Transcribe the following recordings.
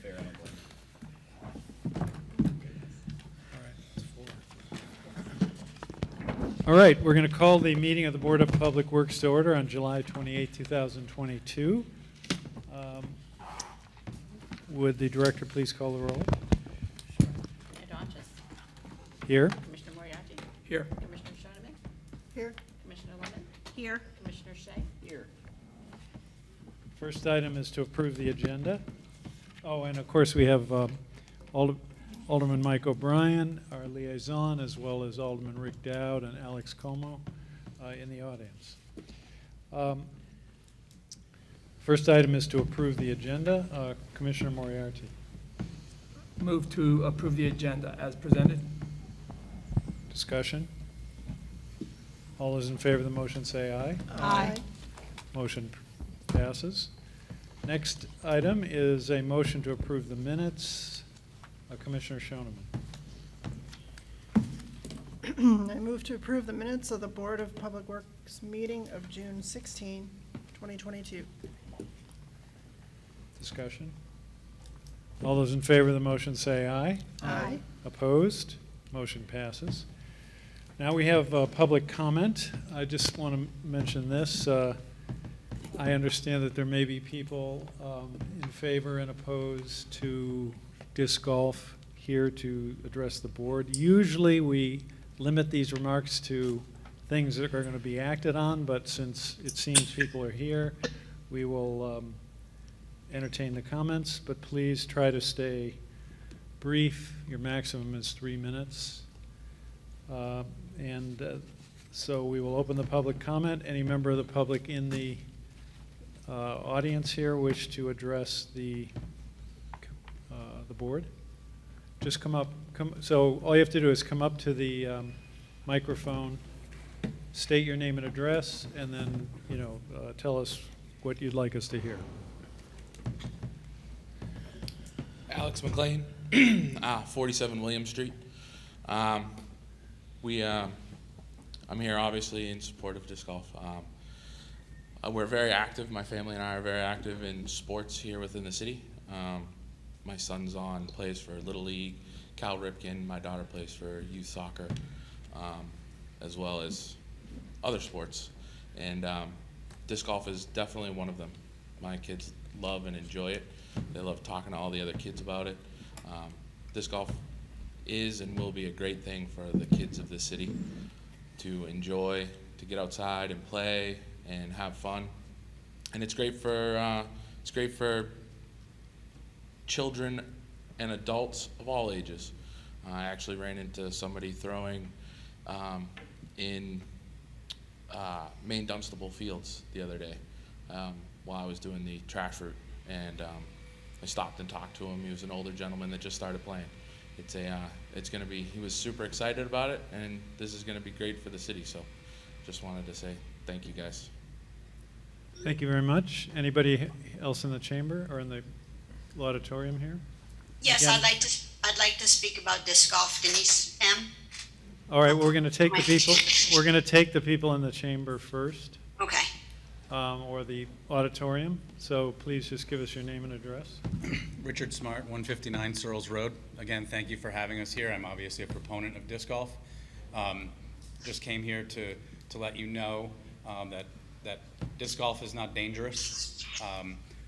That's fair. I don't blame All right, we're going to call the meeting of the Board of Public Works to order on July 28, 2022. Would the director please call the roll? Commissioner Dodges. Here. Commissioner Moriarty. Here. Commissioner Schonemann. Here. Commissioner Lemon. Here. Commissioner Shea. Here. First item is to approve the agenda. Oh, and of course we have Alderman Mike O'Brien, our liaison, as well as Alderman Rick Dowd and Alex Como in the audience. First item is to approve the agenda. Commissioner Moriarty. Move to approve the agenda as presented. Discussion? All those in favor of the motion say aye. Aye. Motion passes. Next item is a motion to approve the minutes. Commissioner Schonemann. I move to approve the minutes of the Board of Public Works meeting of June 16, 2022. Discussion? All those in favor of the motion say aye. Aye. Opposed? Motion passes. Now we have public comment. I just want to mention this. I understand that there may be people in favor and opposed to disc golf here to address the board. Usually we limit these remarks to things that are going to be acted on, but since it seems people are here, we will entertain the comments, but please try to stay brief. Your maximum is 3 minutes. So we will open the public comment. Any member of the public in the audience here wish to address the board? Just come up. So all you have to do is come up to the microphone, state your name and address, and then tell us what you'd like us to hear. Alex McLean, 47 William Street. I'm here obviously in support of disc golf. We're very active. My family and I are very active in sports here within the city. My son's plays for Little League, Cal Ripken. My daughter plays for youth soccer, as well as other sports. And disc golf is definitely one of them. My kids love and enjoy it. They love talking to all the other kids about it. Disc golf is and will be a great thing for the kids of the city to enjoy, to get outside and play and have fun. And it's great for children and adults of all ages. I actually ran into somebody throwing in Maine Dunstable Fields the other day while I was doing the trash route, and I stopped and talked to him. He was an older gentleman that just started playing. It's going to be, he was super excited about it, and this is going to be great for the city, so just wanted to say thank you guys. Thank you very much. Anybody else in the chamber or in the auditorium here? Yes, Again? I'd like to speak about disc golf, Denise M. All right, we're going to take the people. We're going to take the people in the chamber first, Okay. or the auditorium. So please just give us your name and address. Richard Smart, 159 Searles Road. Again, thank you for having us here. I'm obviously a proponent of disc golf. Just came here to let you know that disc golf is not dangerous.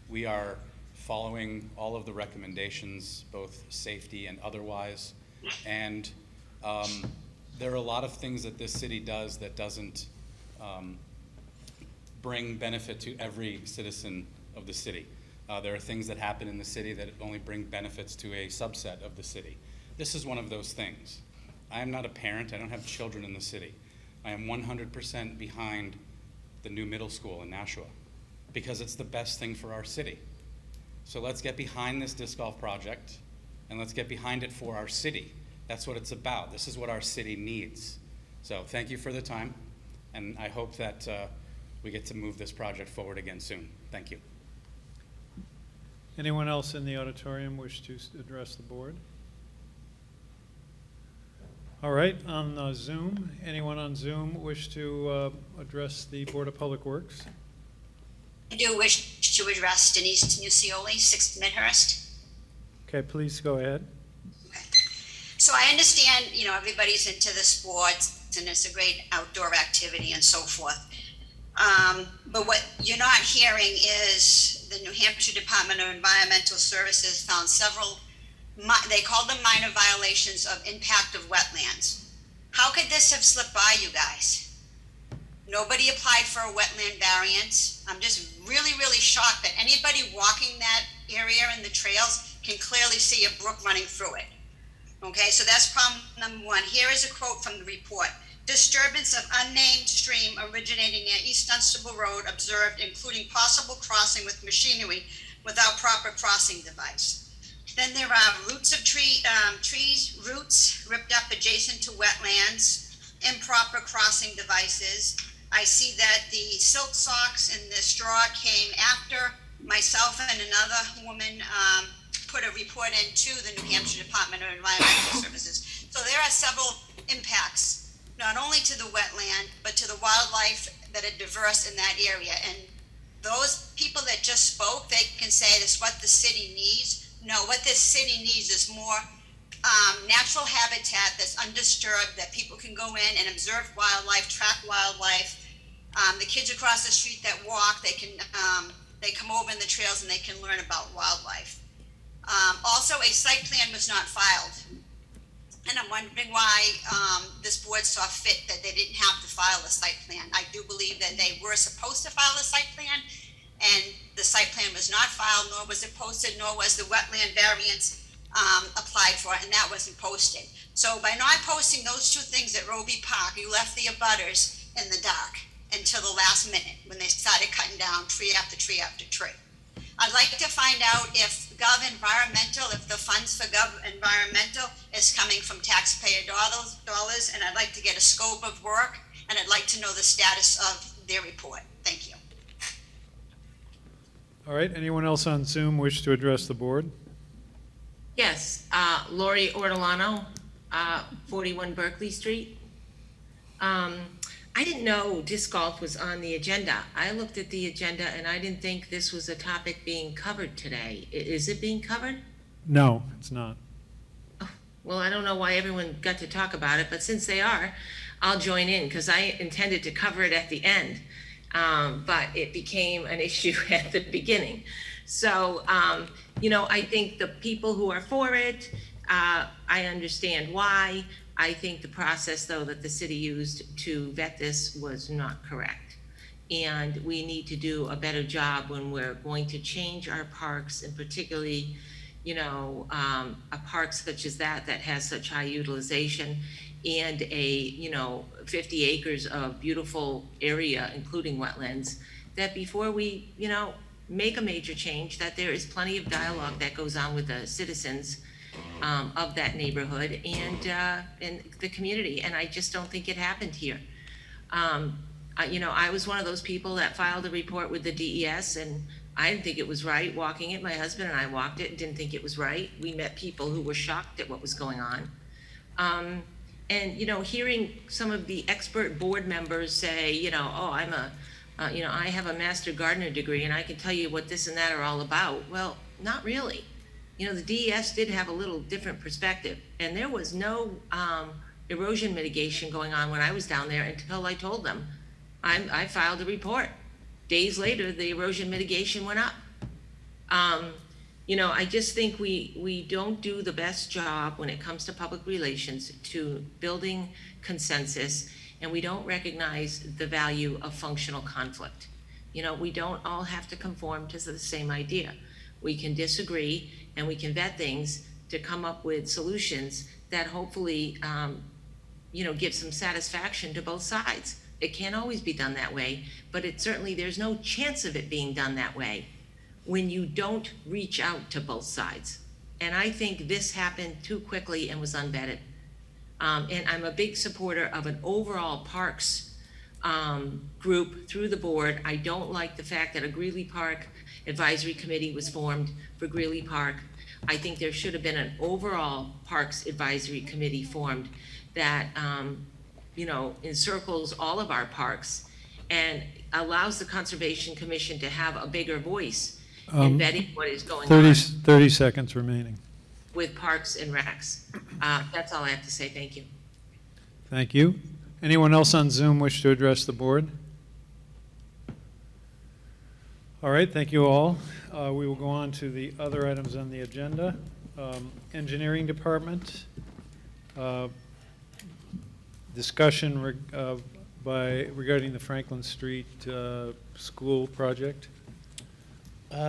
We are following all of the recommendations, both safety and otherwise. And there are a lot of things that this city does that doesn't bring benefit to every citizen of the city. There are things that happen in the city that only bring benefits to a subset of the city. This is one of those things. I am not a parent. I don't have children in the city. I am 100% behind the new middle school in Nashua because it's the best thing for our city. So let's get behind this disc golf project and let's get behind it for our city. That's what it's about. This is what our city needs. So thank you for the time, and I hope that we get to move this project forward again soon. Thank you. Anyone else in the auditorium wish to address the board? All right, on Zoom, anyone on Zoom wish to address the Board of Public Works? I do wish to address Denise Nucioli, 6 Midhurst. Okay, please go ahead. So I understand, everybody's into the sports and it's a great outdoor activity and so forth. But what you're not hearing is the New Hampshire Department of Environmental Services found several, they called them minor violations of impact of wetlands. How could this have slipped by you guys? Nobody applied for a wetland variance. I'm just really, really shocked that anybody walking that area and the trails can clearly see a brook running through it. Okay, so that's problem number one. Here is a quote from the report. Disturbance of unnamed stream originating near East Dunstable Road observed, including possible crossing with machinery without proper crossing device. Then there are roots of trees, roots ripped up adjacent to wetlands, improper crossing devices. I see that the silk socks and the straw came after myself and another woman put a report into the New Hampshire Department of Environmental Services. So there are several impacts, not only to the wetland, but to the wildlife that are diverse in that area. And those people that just spoke, they can say this is what the city needs. No, what this city needs is more natural habitat that's undisturbed, that people can go in and observe wildlife, track wildlife. The kids across the street that walk, they come over in the trails and they can learn about wildlife. Also, a site plan was not filed. And I'm wondering why this board saw fit that they didn't have to file a site plan. I do believe that they were supposed to file a site plan, and the site plan was not filed, nor was it posted, nor was the wetland variance applied for, and that wasn't posted. So by not posting those two things at Roby Park, you left the abutters in the dark until the last minute when they started cutting down tree after tree after tree. I'd like to find out if Gov Environmental, if the funds for Gov Environmental is coming from taxpayer dollars, and I'd like to get a scope of work, and I'd like to know the status of their report. Thank you. All right, anyone else on Zoom wish to address the board? Yes, Lori Ortolano, 41 Berkeley Street. I didn't know disc golf was on the agenda. I looked at the agenda and I didn't think this was a topic being covered today. Is it being covered? No, it's not. Well, I don't know why everyone got to talk about it, but since they are, I'll join in because I intended to cover it at the end. But it became an issue at the beginning. So, I think the people who are for it, I understand why. I think the process, though, that the city used to vet this was not correct. And we need to do a better job when we're going to change our parks, and particularly, a park such as that has such high utilization and a, 50 acres of beautiful area, including wetlands, that before we, make a major change, that there is plenty of dialogue that goes on with the citizens of that neighborhood and the community, and I just don't think it happened here. I was one of those people that filed a report with the DES, and I didn't think it was right walking it. My husband and I walked it and didn't think it was right. We met people who were shocked at what was going on. And hearing some of the expert board members say, I have a master gardener degree and I can tell you what this and that are all about. Well, not really. The DES did have a little different perspective, and there was no erosion mitigation going on when I was down there until I told them. I filed a report. Days later, the erosion mitigation went up. I just think we don't do the best job when it comes to public relations to building consensus, and we don't recognize the value of functional conflict. We don't all have to conform to the same idea. We can disagree, and we can vet things to come up with solutions that hopefully, give some satisfaction to both sides. It can't always be done that way, but there's no chance of it being done that way when you don't reach out to both sides. And I think this happened too quickly and was unvetted. And I'm a big supporter of an overall parks group through the board. I don't like the fact that a Greeley Park advisory committee was formed for Greeley Park. I think there should have been an overall Parks Advisory Committee formed that, encircles all of our parks and allows the Conservation Commission to have a bigger voice in vetting what is going on. 30 seconds remaining. with Parks and Recs. That's all I have to say. Thank you. Thank you. Anyone else on Zoom wish to address the board? All right, thank you all. We will go on to the other items on the agenda. Engineering Department. Discussion regarding the Franklin Street school project.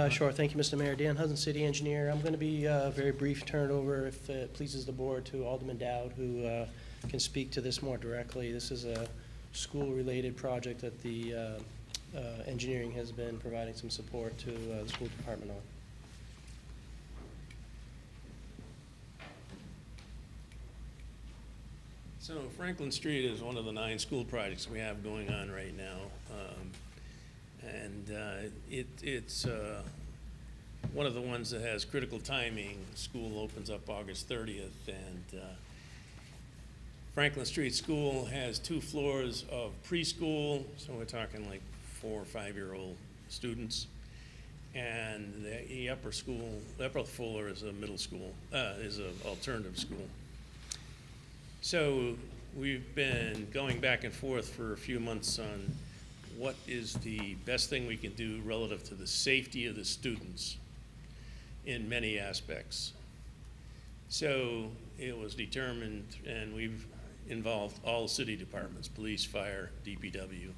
Sure, thank you, Mr. Mayor. Dan Hudson, City Engineer. I'm going to be very brief, turn it over, if it pleases the board, to Alderman Dowd, who can speak to this more directly. This is a school-related project that the engineering has been providing some support to the school department on. So Franklin Street is one of the 9 school projects we have going on right now. It's one of the ones that has critical timing. School opens up August 30th, and Franklin Street School has 2 floors of preschool, so we're talking like 4 or 5-year-old students. And the upper floor is a middle school, is an alternative school. So we've been going back and forth for a few months on what is the best thing we can do relative to the safety of the students in many aspects. So it was determined, and we've involved all city departments, police, fire, DPW.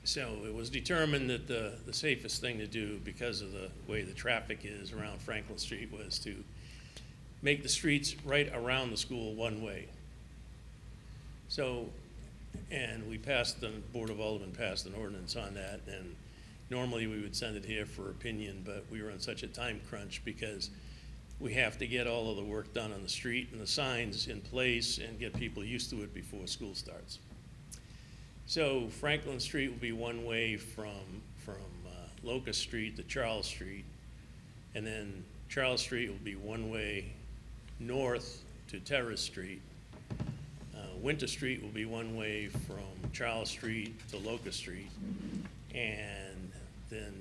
So it was determined that the safest thing to do, because of the way the traffic is around Franklin Street, was to make the streets right around the school one way. So, and we passed, the Board of Aldermen passed an ordinance on that, and normally we would send it here for opinion, but we were on such a time crunch because we have to get all of the work done on the street and the signs in place and get people used to it before school starts. So Franklin Street will be one way from Locust Street to Charles Street, and then Charles Street will be one way north to Terrace Street. Winter Street will be one way from Charles Street to Locust Street, and then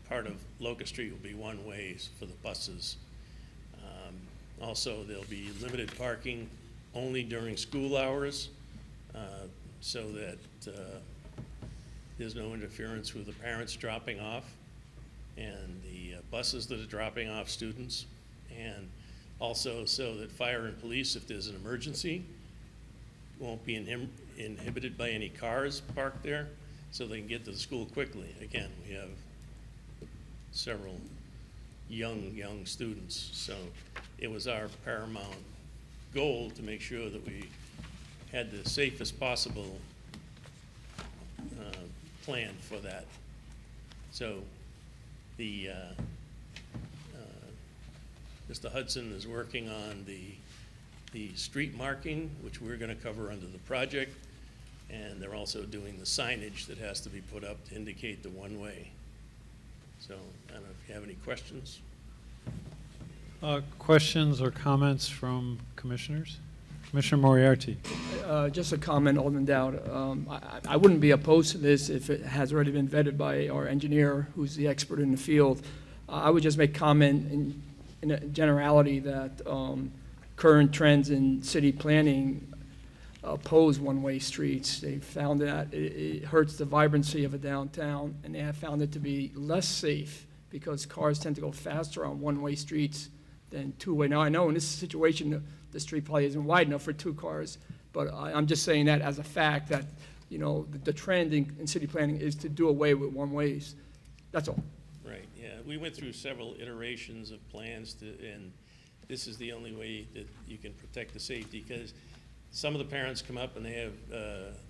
part of Locust Street will be one way for the buses. Also, there'll be limited parking only during school hours, so that there's no interference with the parents dropping off and the buses that are dropping off students, and also so that fire and police, if there's an emergency, won't be inhibited by any cars parked there, so they can get to the school quickly. Again, we have several young students, so it was our paramount goal to make sure that we had the safest possible plan for that. So the Mr. Hudson is working on the street marking, which we're going to cover under the project, and they're also doing the signage that has to be put up to indicate the one-way. So I don't know if you have any questions. Questions or comments from commissioners? Commissioner Moriarty. Just a comment, Alderman Dowd. I wouldn't be opposed to this if it has already been vetted by our engineer, who's the expert in the field. I would just make comment in a generality that current trends in city planning oppose one-way streets. They found that it hurts the vibrancy of a downtown, and they have found it to be less safe because cars tend to go faster on one-way streets than two-way. Now, I know in this situation, the street probably isn't wide enough for 2 cars, but I'm just saying that as a fact that, you know, the trend in city planning is to do away with one-ways. That's all. Right, yeah. We went through several iterations of plans and this is the only way that you can protect the safety, because some of the parents come up and they have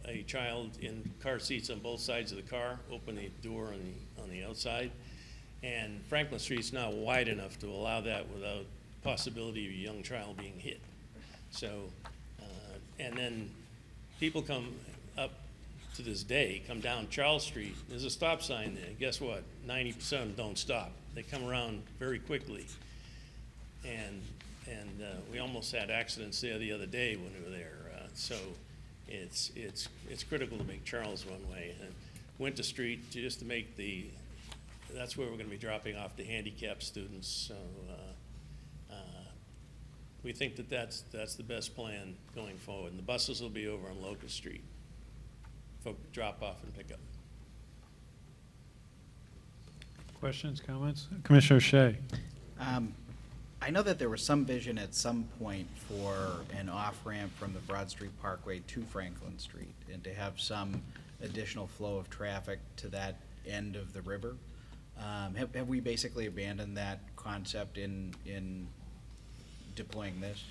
a child in car seats on both sides of the car, open the door on the outside, and Franklin Street's not wide enough to allow that without possibility of a young child being hit. So, and then people come up to this day, come down Charles Street, there's a stop sign there. Guess what? 90% of them don't stop. They come around very quickly. And we almost had accidents there the other day when we were there. So it's critical to make Charles one way. And Winter Street, just to make the that's where we're gonna be dropping off the handicapped students, so, we think that that's the best plan going forward. And the buses will be over on Locust Street for drop-off and pickup. Questions, comments? Commissioner Shea? I know that there was some vision at some point for an off-ramp from the Broad Street Parkway to Franklin Street and to have some additional flow of traffic to that end of the river. Have we basically abandoned that concept in deploying this?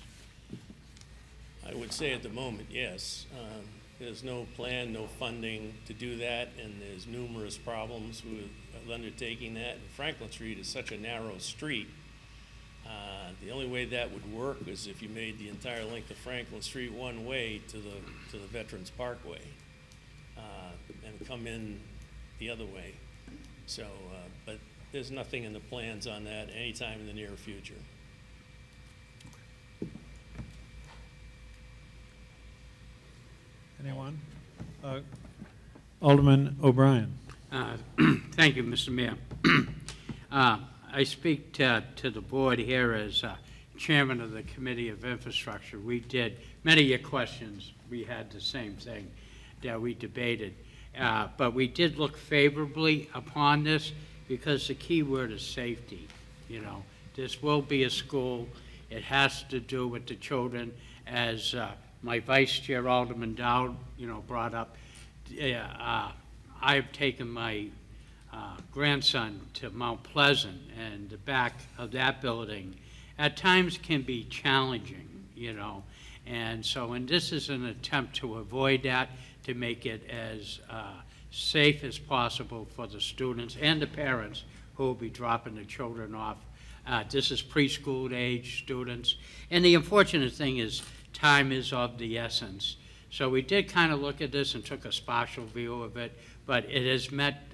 I would say at the moment, yes. There's no plan, no funding to do that, and there's numerous problems with undertaking that. And Franklin Street is such a narrow street. The only way that would work is if you made the entire length of Franklin Street one way to the Veterans Parkway, and come in the other way. So, but there's nothing in the plans on that anytime in the near future. Anyone? Alderman O'Brien. Thank you, Mr. Mayor. I speak to the board here as chairman of the Committee of Infrastructure. We did, many of your questions, we had the same thing that we debated. But we did look favorably upon this because the key word is safety. You know, this will be a school. It has to do with the children, as my Vice Chair Alderman Dowd, brought up. I've taken my grandson to Mount Pleasant, and the back of that building at times can be challenging, and so, and this is an attempt to avoid that, to make it as safe as possible for the students and the parents who will be dropping the children off. This is preschool age students, and the unfortunate thing is time is of the essence. So we did kind of look at this and took a spatial view of it, but it has met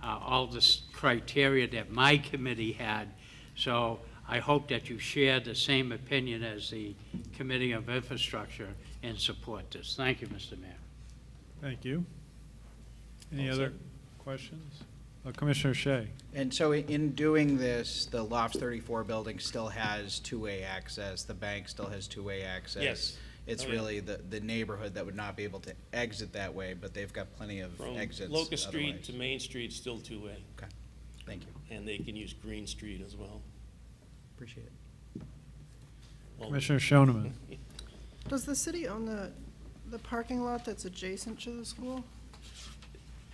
all the criteria that my committee had. So I hope that you share the same opinion as the Committee of Infrastructure and support this. Thank you, Mr. Mayor. Thank you. Any All other set. questions? Commissioner Shea? And so in doing this, the Lofts 34 building still has two-way access, the bank still has two-way access. Yes. It's Oh, yeah. really the neighborhood that would not be able to exit that way, but they've got plenty of From exits Locust Street otherwise. to Main Street, still two-way, Okay, thank you, and they can use Green Street as well. appreciate it. Well, Commissioner Schonemann? Does the city own the parking lot that's adjacent to the school?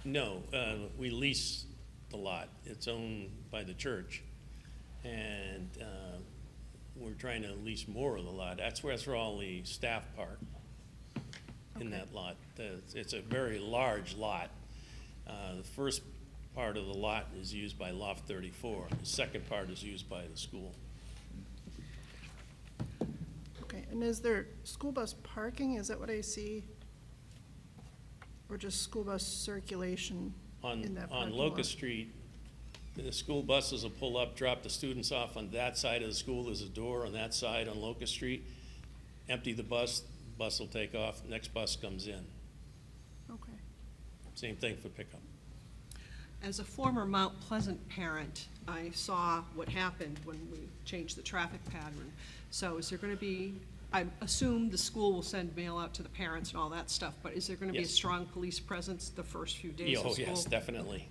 No, we lease the lot. It's owned by the church, and we're trying to lease more of the lot. That's where all the staff park, in that lot. It's a very large lot. The first part of the lot is used by Loft 34. The second part is used by the school. Okay, and is there school bus parking? Is that what I see? Or just school bus circulation in that On parking lot? Locust Street, the school buses will pull up, drop the students off on that side of the school. There's a door on that side on Locust Street. Empty the bus will take off, next bus comes in. Okay. Same thing for pickup. As a former Mount Pleasant parent, I saw what happened when we changed the traffic pattern. So is there going to be, I assume the school will send mail out to the parents and all that stuff, but is there going to be a Yes. strong police presence the first few days of Oh, school? yes, definitely.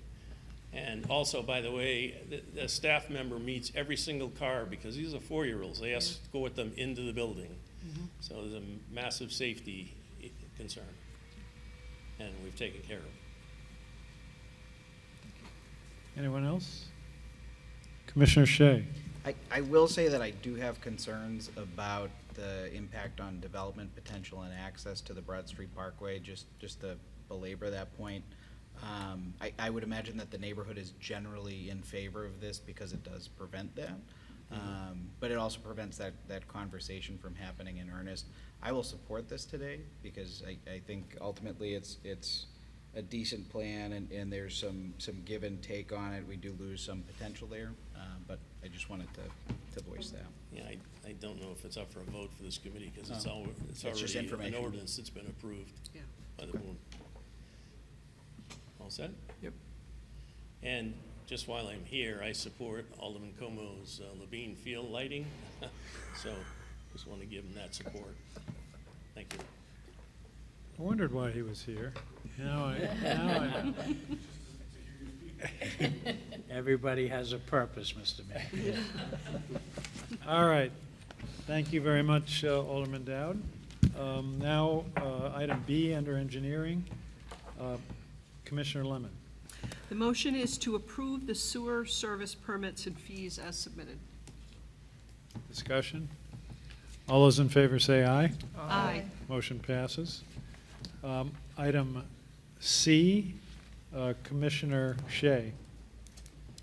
And also, by the way, the staff member meets every single car because these are 4-year-olds. They ask to go with them into the building. So there's a massive safety concern, and we've taken care of it. Anyone else? Commissioner Shea? I will say that I do have concerns about the impact on development potential and access to the Broad Street Parkway, just to belabor that point. I would imagine that the neighborhood is generally in favor of this because it does prevent that. But it also prevents that conversation from happening in earnest. I will support this today because I think ultimately it's a decent plan and there's some give and take on it. We do lose some potential there, but I just wanted to voice that. Yeah, I don't know if it's up for a vote for this committee because it's Oh. It's just already an information. ordinance that's been approved Yeah. by the board. All set? Yep. And just while I'm here, I support Alderman Como's Levine Field lighting. So just want to give him that support. Thank you. I wondered why he was here. Now I know. Everybody has a purpose, Mr. Mayor. All right. Thank you very much, Alderman Dowd. Now, item B under engineering, Commissioner Lemon. The motion is to approve the sewer service permits and fees as submitted. Discussion? All those in favor say aye. Aye. Motion passes. Item C, Commissioner Shea.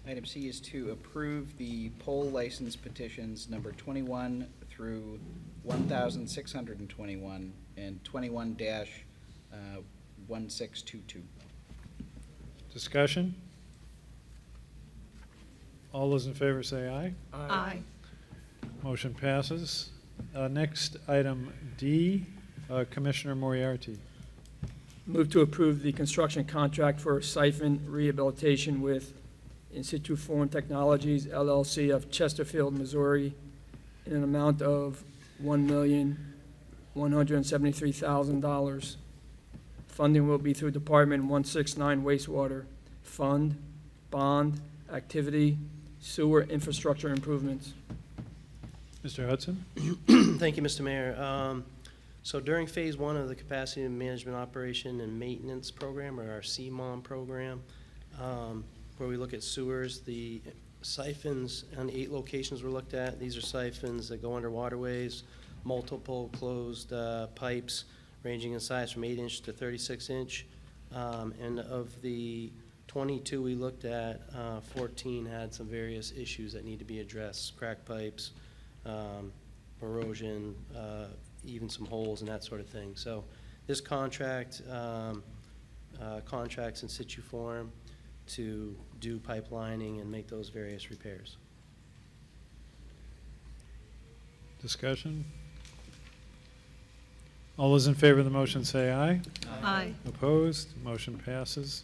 Item C is to approve the poll license petitions number 21 through 1,621 and 21-1622. Discussion? All those in favor say aye. Aye. Motion passes. Next, item D, Commissioner Moriarty. Move to approve the construction contract for siphon rehabilitation with In Situ Form Technologies LLC of Chesterfield, Missouri, in an amount of $1,173,000. Funding will be through Department 169 Wastewater Fund, Bond, Activity, Sewer Infrastructure Improvements. Mr. Hudson? Thank you, Mr. Mayor. So during Phase 1 of the Capacity Management Operation and Maintenance Program, or our CMOM program, where we look at sewers, the siphons on 8 locations were looked at. These are siphons that go under waterways, multiple closed pipes ranging in size from 8-inch to 36-inch. And of the 22 we looked at, 14 had some various issues that need to be addressed: cracked pipes, erosion, even some holes and that sort of thing. So this contract contracts In Situ Form to do pipelining and make those various repairs. Discussion? All those in favor of the motion say aye. Aye. Opposed? Motion passes.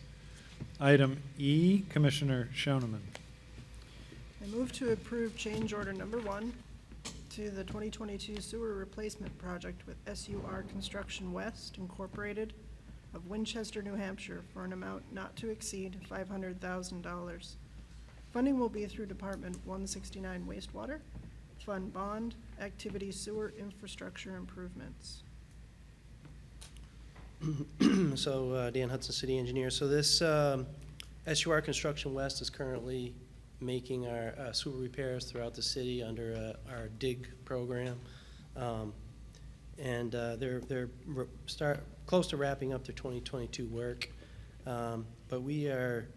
Item E, Commissioner Schonemann. I move to approve change order number 1 to the 2022 sewer replacement project with SUR Construction West Incorporated of Winchester, New Hampshire, for an amount not to exceed $500,000. Funding will be through Department 169 Wastewater, Fund Bond, Activity Sewer Infrastructure Improvements. So Dan Hudson, City Engineer. So this SUR Construction West is currently making our sewer repairs throughout the city under our DIG program. And they're close to wrapping up their 2022 work. But we are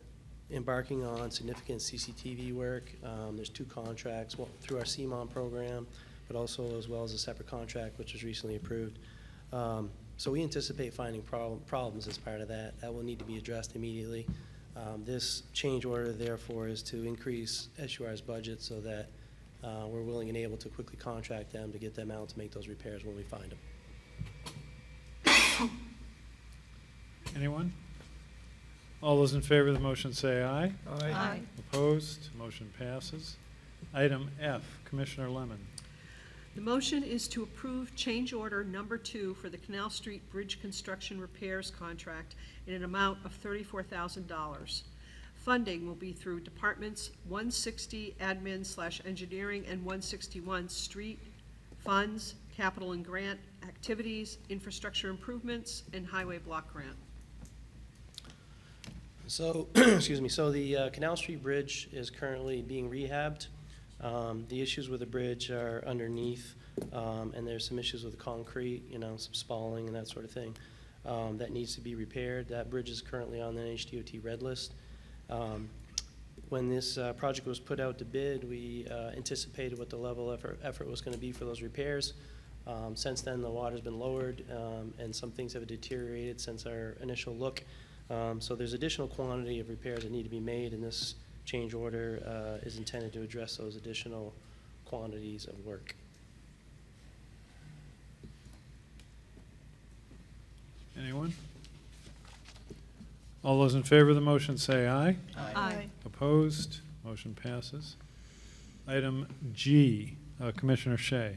embarking on significant CCTV work. There's 2 contracts, one through our CMOM program, but also as well as a separate contract which was recently approved. So we anticipate finding problems as part of that. That will need to be addressed immediately. This change order, therefore, is to increase SUR's budget so that we're willing and able to quickly contract them to get them out to make those repairs when we find them. Anyone? All those in favor of the motion say aye. Aye. Opposed? Motion passes. Item F, Commissioner Lemon. The motion is to approve change order number 2 for the Canal Street Bridge Construction Repairs Contract in an amount of $34,000. Funding will be through Departments 160 Admin/Engineering and 161 Street, Funds, Capital and Grant, Activities, Infrastructure Improvements, and Highway Block Grant. So, excuse me, so the Canal Street Bridge is currently being rehabbed. The issues with the bridge are underneath, and there's some issues with concrete, some spalling and that sort of thing, that needs to be repaired. That bridge is currently on the NHDOT red list. When this project was put out to bid, we anticipated what the level of effort was going to be for those repairs. Since then, the water's been lowered, and some things have deteriorated since our initial look. So there's additional quantity of repairs that need to be made, and this change order is intended to address those additional quantities of work. Anyone? All those in favor of the motion say aye. Aye. Opposed? Opposed? Motion passes. Item G, Commissioner Shea.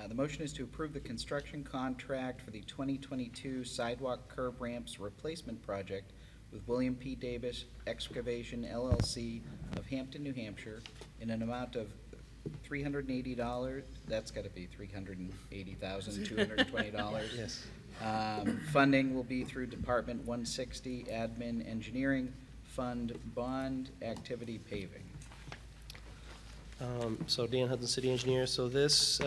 The motion is to approve the construction contract for the 2022 sidewalk curb ramps replacement project with William P. Davis Excavation LLC of Hampton, New Hampshire, in an amount of $380. That's got to be $380,220. Yes. Funding will be through Department 160 Admin Engineering Fund Bond Activity Paving. So Dan Hudson, City Engineer. So this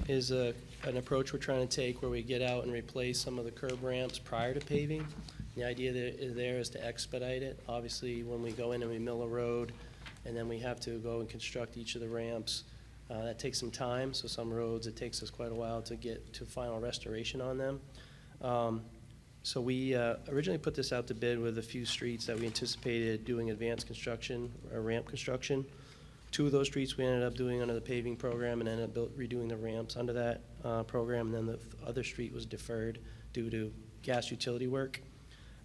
is an approach we're trying to take where we get out and replace some of the curb ramps prior to paving. The idea there is to expedite it. Obviously, when we go in and we mill a road, and then we have to go and construct each of the ramps, that takes some time. So some roads, it takes us quite a while to get to final restoration on them. So we originally put this out to bid with a few streets that we anticipated doing advanced construction or ramp construction. 2 of those streets we ended up doing under the paving program and ended up redoing the ramps under that program. And then the other street was deferred due to gas utility work.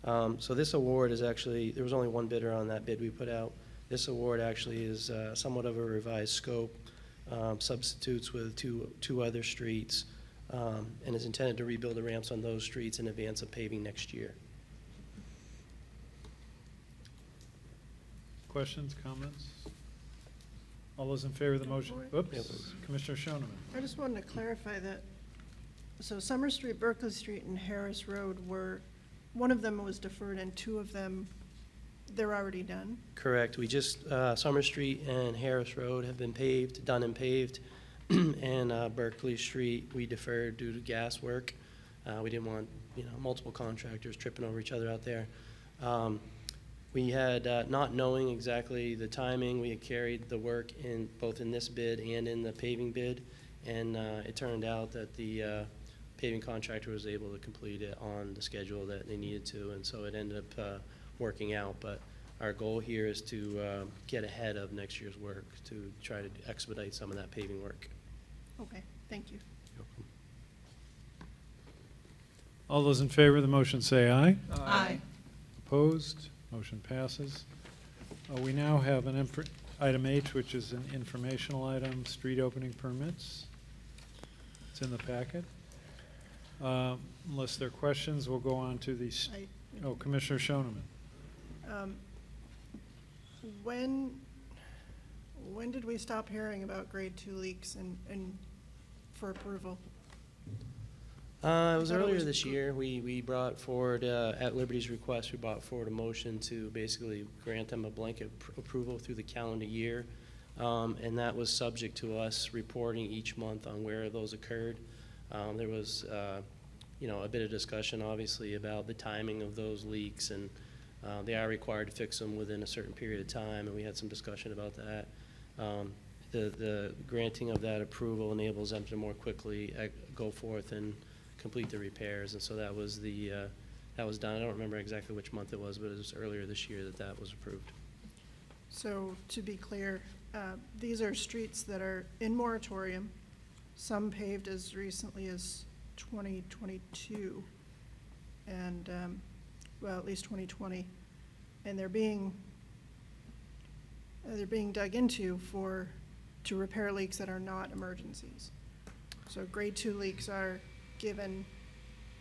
So this award is actually, there was only one bidder on that bid we put out. This award actually is somewhat of a revised scope, substitutes with two other streets, and is intended to rebuild the ramps on those streets in advance of paving next year. Questions, comments? All those in favor of the motion? Oops, Commissioner Schonemann. I just wanted to clarify that, so Summer Street, Berkeley Street, and Harris Road were, one of them was deferred and 2 of them, they're already done? Correct. We just, Summer Street and Harris Road have been paved, done and paved. And Berkeley Street, we deferred due to gas work. We didn't want, multiple contractors tripping over each other out there. We had, not knowing exactly the timing, we had carried the work in both in this bid and in the paving bid. And it turned out that the paving contractor was able to complete it on the schedule that they needed to. And so it ended up working out. But our goal here is to get ahead of next year's work to try to expedite some of that paving work. Okay, thank you. All those in favor of the motion say aye. Aye. Opposed? Motion passes. We now have item H, which is an informational item, street opening permits. It's in the packet. Unless there are questions, we'll go on to the, Commissioner Schonemann. When did we stop hearing about grade 2 leaks and for approval? It was I thought it earlier was this year. We brought forward, at Liberty's request, we brought forward a motion to basically grant them a blanket approval through the calendar year. And that was subject to us reporting each month on where those occurred. There was, a bit of discussion, obviously, about the timing of those leaks, and they are required to fix them within a certain period of time, and we had some discussion about that. The granting of that approval enables them to more quickly go forth and complete the repairs, and so that was that was done. I don't remember exactly which month it was, but it was earlier this year that was approved. So to be clear, these are streets that are in moratorium, some paved as recently as 2022, and, well, at least 2020, and they're being dug into to repair leaks that are not emergencies. So grade 2 leaks are given,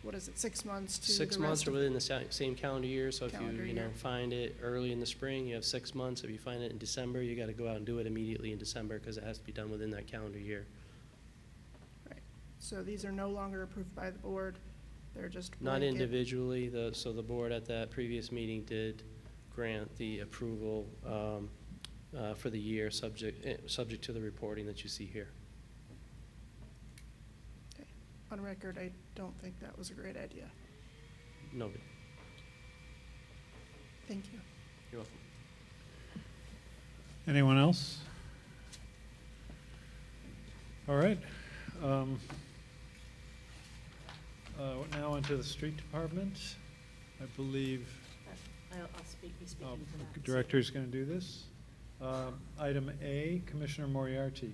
6 months to the 6 rest months or of within the same calendar year, so if Calendar you year. find it early in the spring, you have 6 months. If you find it in December, you got to go out and do it immediately in December because it has to be done within that calendar year. Right. So these are no longer approved by the board. They're just Not blanket. individually, so the board at that previous meeting did grant the approval for the year, subject to the reporting that you see here. Okay. On record, I don't think that was a great idea. Noted. Thank you. You're welcome. Anyone else? All right. Now into the street department. I believe I'll be speaking to that. the director's going to do this. Item A, Commissioner Moriarty.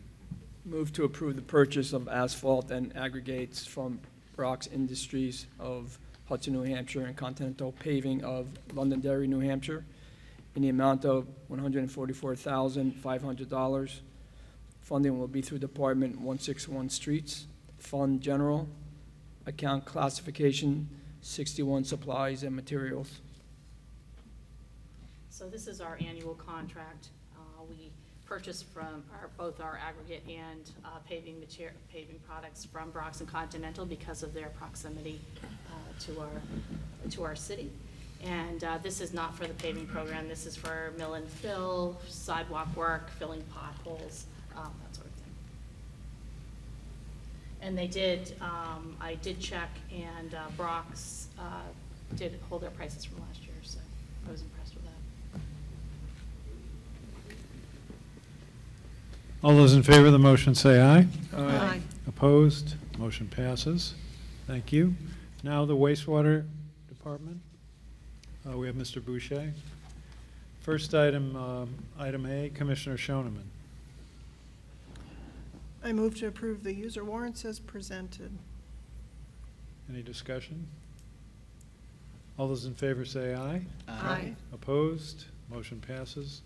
Move to approve the purchase of asphalt and aggregates from Brock's Industries of Hudson, New Hampshire, and Continental Paving of Londonderry, New Hampshire, in the amount of $144,500. Funding will be through Department 161 Streets, Fund General, Account Classification 61 Supplies and Materials. So this is our annual contract. We purchase from both our aggregate and paving products from Brox and Continental because of their proximity to our city. And this is not for the paving program. This is for mill and fill, sidewalk work, filling potholes, that sort of thing. And they did, I did check, and Brox did hold their prices from last year, so I was impressed with that. All those in favor of the motion say aye. Aye. Opposed? Motion passes. Thank you. Now the wastewater department. We have Mr. Boucher. First item, item A, Commissioner Schonemann. I move to approve the user warrants as presented. Any discussion? All those in favor say aye. Aye. Opposed? Motion passes.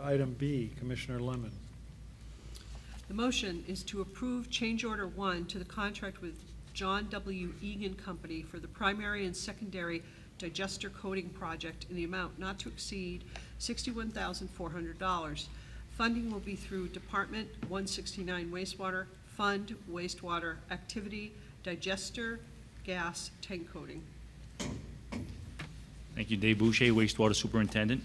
Item B, Commissioner Lemon. The motion is to approve change order 1 to the contract with John W. Egan Company for the primary and secondary digester coating project in the amount not to exceed $61,400. Funding will be through Department 169 Wastewater, Fund Wastewater Activity, Digester, Gas, Tank Coating. Thank you, Dave Boucher, Wastewater Superintendent.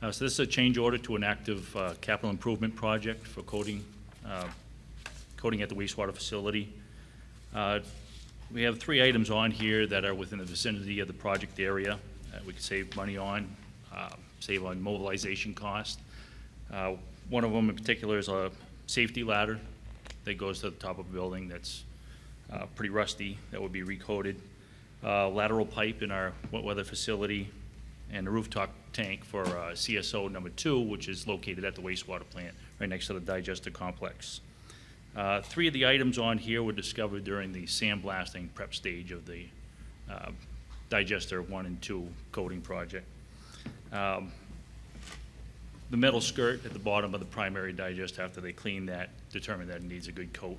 So this is a change order to an active capital improvement project for coating at the wastewater facility. We have 3 items on here that are within the vicinity of the project area that we could save money on, save on mobilization cost. One of them in particular is a safety ladder that goes to the top of a building that's pretty rusty, that would be recoated. Lateral pipe in our wet weather facility, and a rooftop tank for CSO number 2, which is located at the wastewater plant right next to the digester complex. 3 of the items on here were discovered during the sandblasting prep stage of the digester 1 and 2 coating project. The metal skirt at the bottom of the primary digester, after they clean that, determined that it needs a good coat.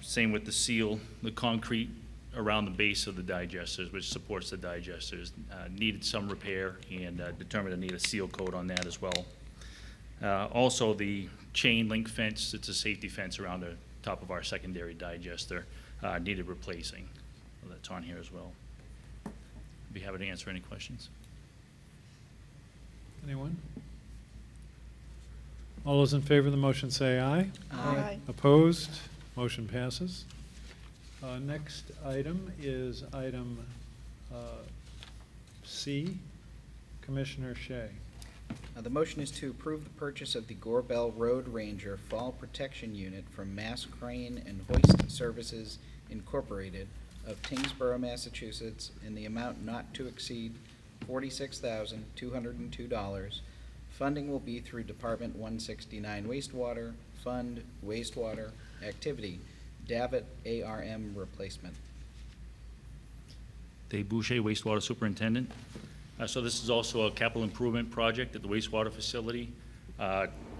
Same with the seal. The concrete around the base of the digesters, which supports the digesters, needed some repair, and determined to need a seal coat on that as well. Also, the chain link fence, it's a safety fence around the top of our secondary digester, needed replacing. So that's on here as well. I'd be happy to answer any questions. Anyone? All those in favor of the motion say aye. Aye. Opposed? Motion passes. Next item is item C, Commissioner Shea. The motion is to approve the purchase of the Gorbel Road Ranger Fall Protection Unit from Mass Crane and Hoist Services Incorporated of Tingsboro, Massachusetts, in the amount not to exceed $46,202. Funding will be through Department 169 Wastewater, Fund Wastewater Activity, Davit ARM Replacement. Dave Boucher, Wastewater Superintendent. So this is also a capital improvement project at the wastewater facility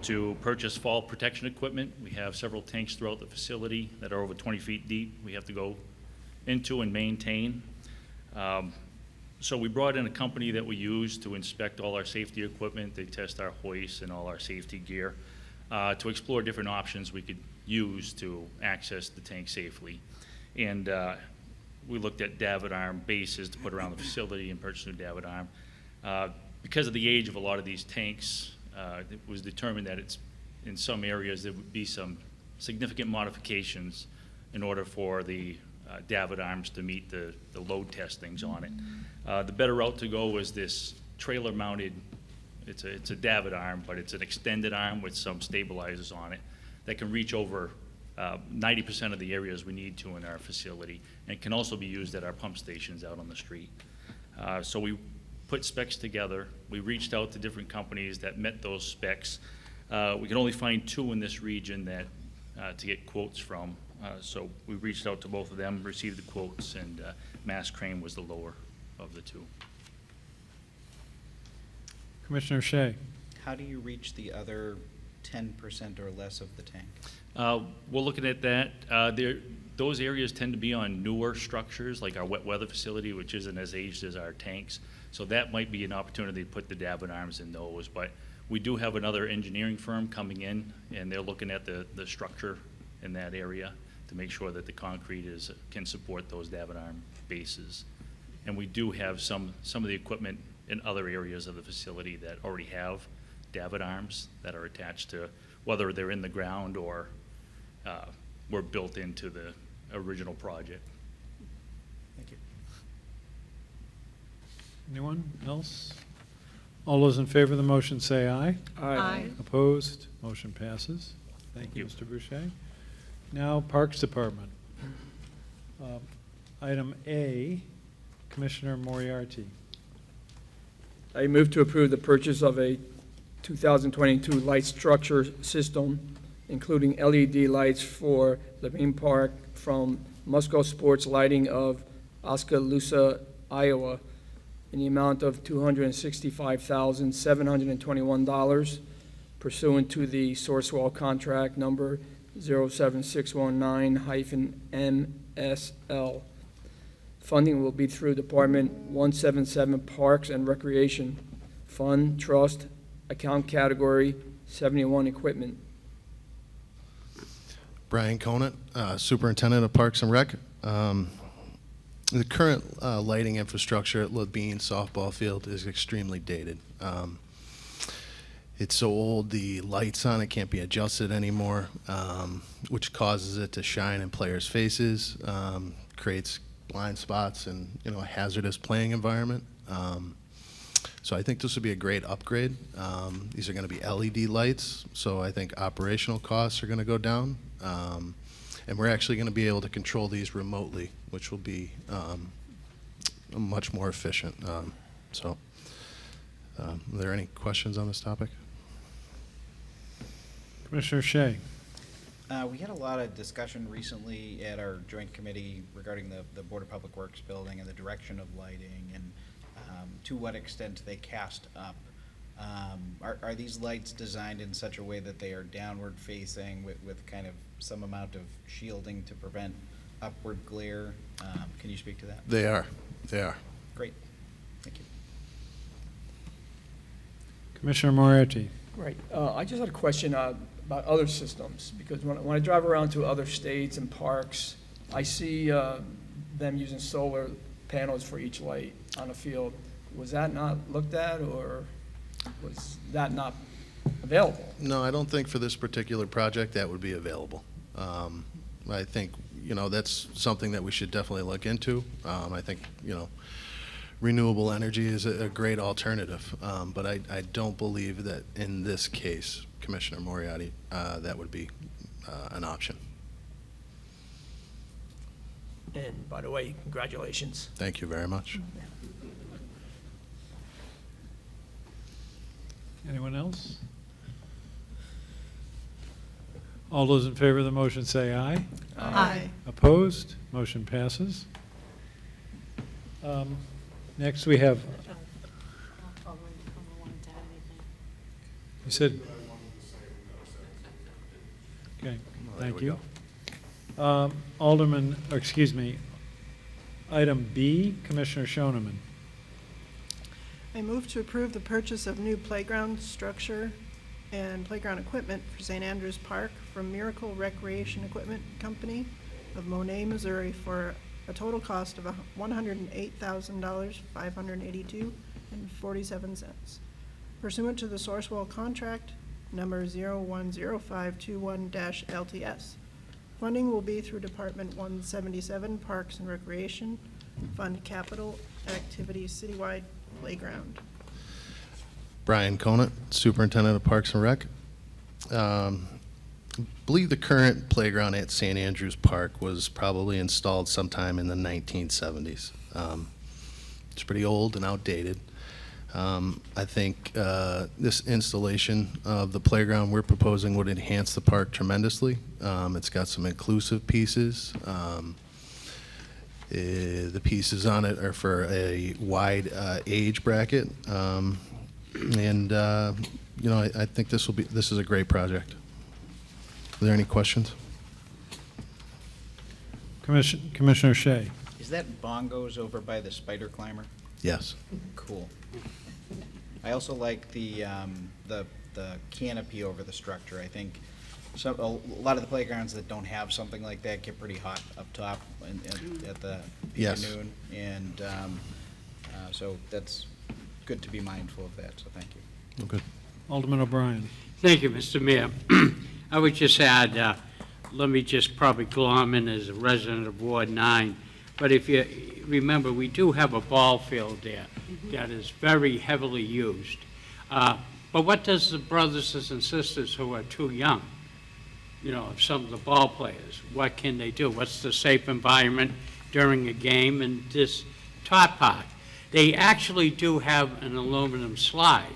to purchase fall protection equipment. We have several tanks throughout the facility that are over 20 feet deep. We have to go into and maintain. So we brought in a company that we use to inspect all our safety equipment. They test our hoists and all our safety gear to explore different options we could use to access the tank safely. And we looked at Davit arm bases to put around the facility and purchased a new Davit arm. Because of the age of a lot of these tanks, it was determined that in some areas there would be some significant modifications in order for the Davit arms to meet the load testings on it. The better route to go was this trailer mounted, it's a Davit arm, but it's an extended arm with some stabilizers on it that can reach over 90% of the areas we need to in our facility, and can also be used at our pump stations out on the street. So we put specs together. We reached out to different companies that met those specs. We could only find 2 in this region that to get quotes from. So we reached out to both of them, received the quotes, and Mass Crane was the lower of the 2. Commissioner Shea. How do you reach the other 10% or less of the tank? We're looking at that. Those areas tend to be on newer structures, like our wet weather facility, which isn't as aged as our tanks. So that might be an opportunity to put the davit arms in those. But we do have another engineering firm coming in, and they're looking at the structure in that area to make sure that the concrete can support those davit arm bases. And we do have some of the equipment in other areas of the facility that already have davit arms that are attached to, whether they're in the ground or were built into the original project. Thank you. Anyone else? All those in favor of the motion say aye. Aye. Opposed? Motion passes. Thank you, Mr. Boucher. Now, Parks Department. Item A, Commissioner Moriarty. I move to approve the purchase of a 2022 light structure system, including LED lights for Levine Park from Musco Sports Lighting of Oskaloosa, Iowa, in the amount of $265,721 pursuant to the Sourcewell contract number 07619-MSL. Funding will be through Department 177 Parks and Recreation, Fund, Trust, Account Category 71 Equipment. Brian Conant, Superintendent of Parks and Rec. The current lighting infrastructure at Levine softball field is extremely dated. It's so old, the lights on it can't be adjusted anymore, which causes it to shine in players' faces, creates blind spots and a hazardous playing environment. So I think this would be a great upgrade. These are going to be LED lights, so I think operational costs are going to go down. And we're actually going to be able to control these remotely, which will be much more efficient. Are there any questions on this topic? Commissioner Shea. We had a lot of discussion recently at our joint committee regarding the Board of Public Works building and the direction of lighting and to what extent they cast up. Are these lights designed in such a way that they are downward facing with kind of some amount of shielding to prevent upward glare? Can you speak to that? They are. They are. Great. Thank you. Commissioner Moriarty. Right. I just had a question about other systems, because when I drive around to other states and parks, I see them using solar panels for each light on a field. Was that not looked at, or was that not available? No, I don't think for this particular project that would be available. I think, that's something that we should definitely look into. I think, renewable energy is a great alternative, but I don't believe that in this case, Commissioner Moriarty, that would be an option. And by the way, congratulations. Thank you very much. Anyone else? All those in favor of the motion say aye. Aye. Opposed? Motion passes. Next, we have, you said, okay, thank you. Item B, Commissioner Schonemann. I move to approve the purchase of new playground structure and playground equipment for St. Andrews Park from Miracle Recreation Equipment Company of Monet, Missouri for a total cost of $108,582.47 pursuant to the Sourcewell contract number 010521-LTS. Funding will be through Department 177 Parks and Recreation, Fund Capital Activities Citywide Playground. Brian Conant, Superintendent of Parks and Rec. I believe the current playground at St. Andrews Park was probably installed sometime in the 1970s. It's pretty old and outdated. I think this installation of the playground we're proposing would enhance the park tremendously. It's got some inclusive pieces. The pieces on it are for a wide age bracket. And, you know, I think this is a great project. Are there any questions? Commissioner Shea. Is that bongos over by the spider climber? Yes. Cool. I also like the canopy over the structure. I think a lot of the playgrounds that don't have something like that get pretty hot up top at the peak Yes. of noon. And so that's good to be mindful of that, so thank you. Okay. Alderman O'Brien. Thank you, Mr. Mayor. I would just add, let me just probably glom in as a resident of Ward 9, but if you remember, we do have a ball field there that is very heavily used. But what does the brothers and sisters who are too young, you know, some of the ball players, what can they do? What's the safe environment during a game? And this top part, they actually do have an aluminum slide,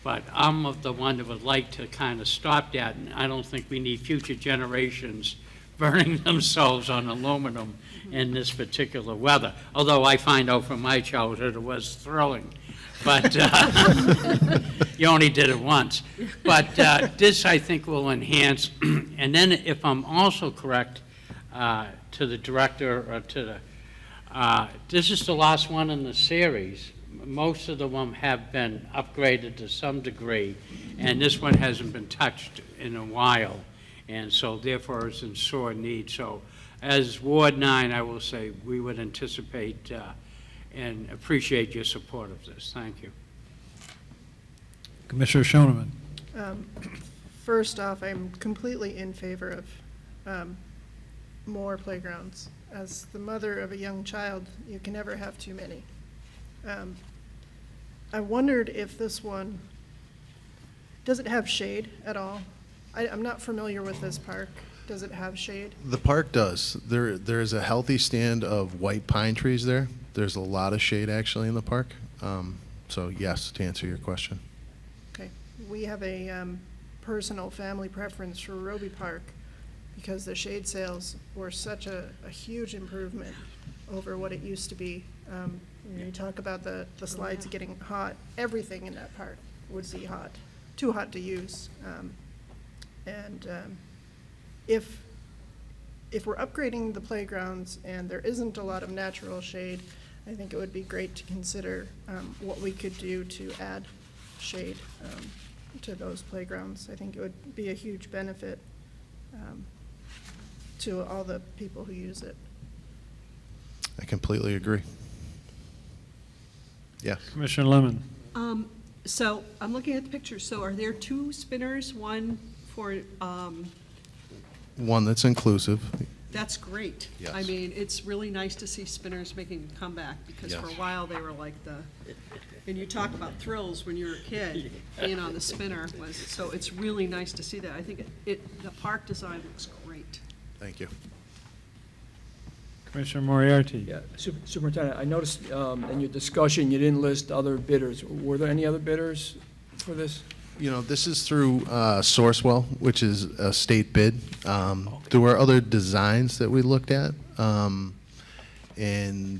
but I'm of the one that would like to kind of stop that, and I don't think we need future generations burning themselves on aluminum in this particular weather, although I find out from my childhood it was thrilling. But you only did it once. But this, I think, will enhance. And then if I'm also correct, to the director, or to the, this is the last one in the series. Most of them have been upgraded to some degree, and this one hasn't been touched in a while, and so therefore it's in sore need. So as Ward 9, I will say we would anticipate and appreciate your support of this. Thank you. Commissioner Schonemann. First off, I'm completely in favor of more playgrounds. As the mother of a young child, you can never have too many. I wondered if this one, does it have shade at all? I'm not familiar with this park. Does it have shade? The park does. There is a healthy stand of white pine trees there. There's a lot of shade actually in the park. So yes, to answer your question. Okay. We have a personal family preference for Roby Park because the shade sails were such a huge improvement over what it used to be. When you talk about the slides getting hot, everything in that park would be hot, too hot to use. If we're upgrading the playgrounds and there isn't a lot of natural shade, I think it would be great to consider what we could do to add shade to those playgrounds. I think it would be a huge benefit to all the people who use it. I completely agree. Yes. Commissioner Lemon. So I'm looking at the picture. So are there two spinners, one for, One that's inclusive. that's great. Yes. I mean, it's really nice to see spinners making a comeback because for a Yes. while they were like and you talk about thrills when you were a kid, being on the spinner so it's really nice to see that. I think the park design looks great. Thank you. Commissioner Moriarty. Yeah, Superintendent, I noticed in your discussion, you didn't list other bidders. Were there any other bidders for this? You know, this is through Sourcewell, which is a state bid. There were other designs that we looked at, and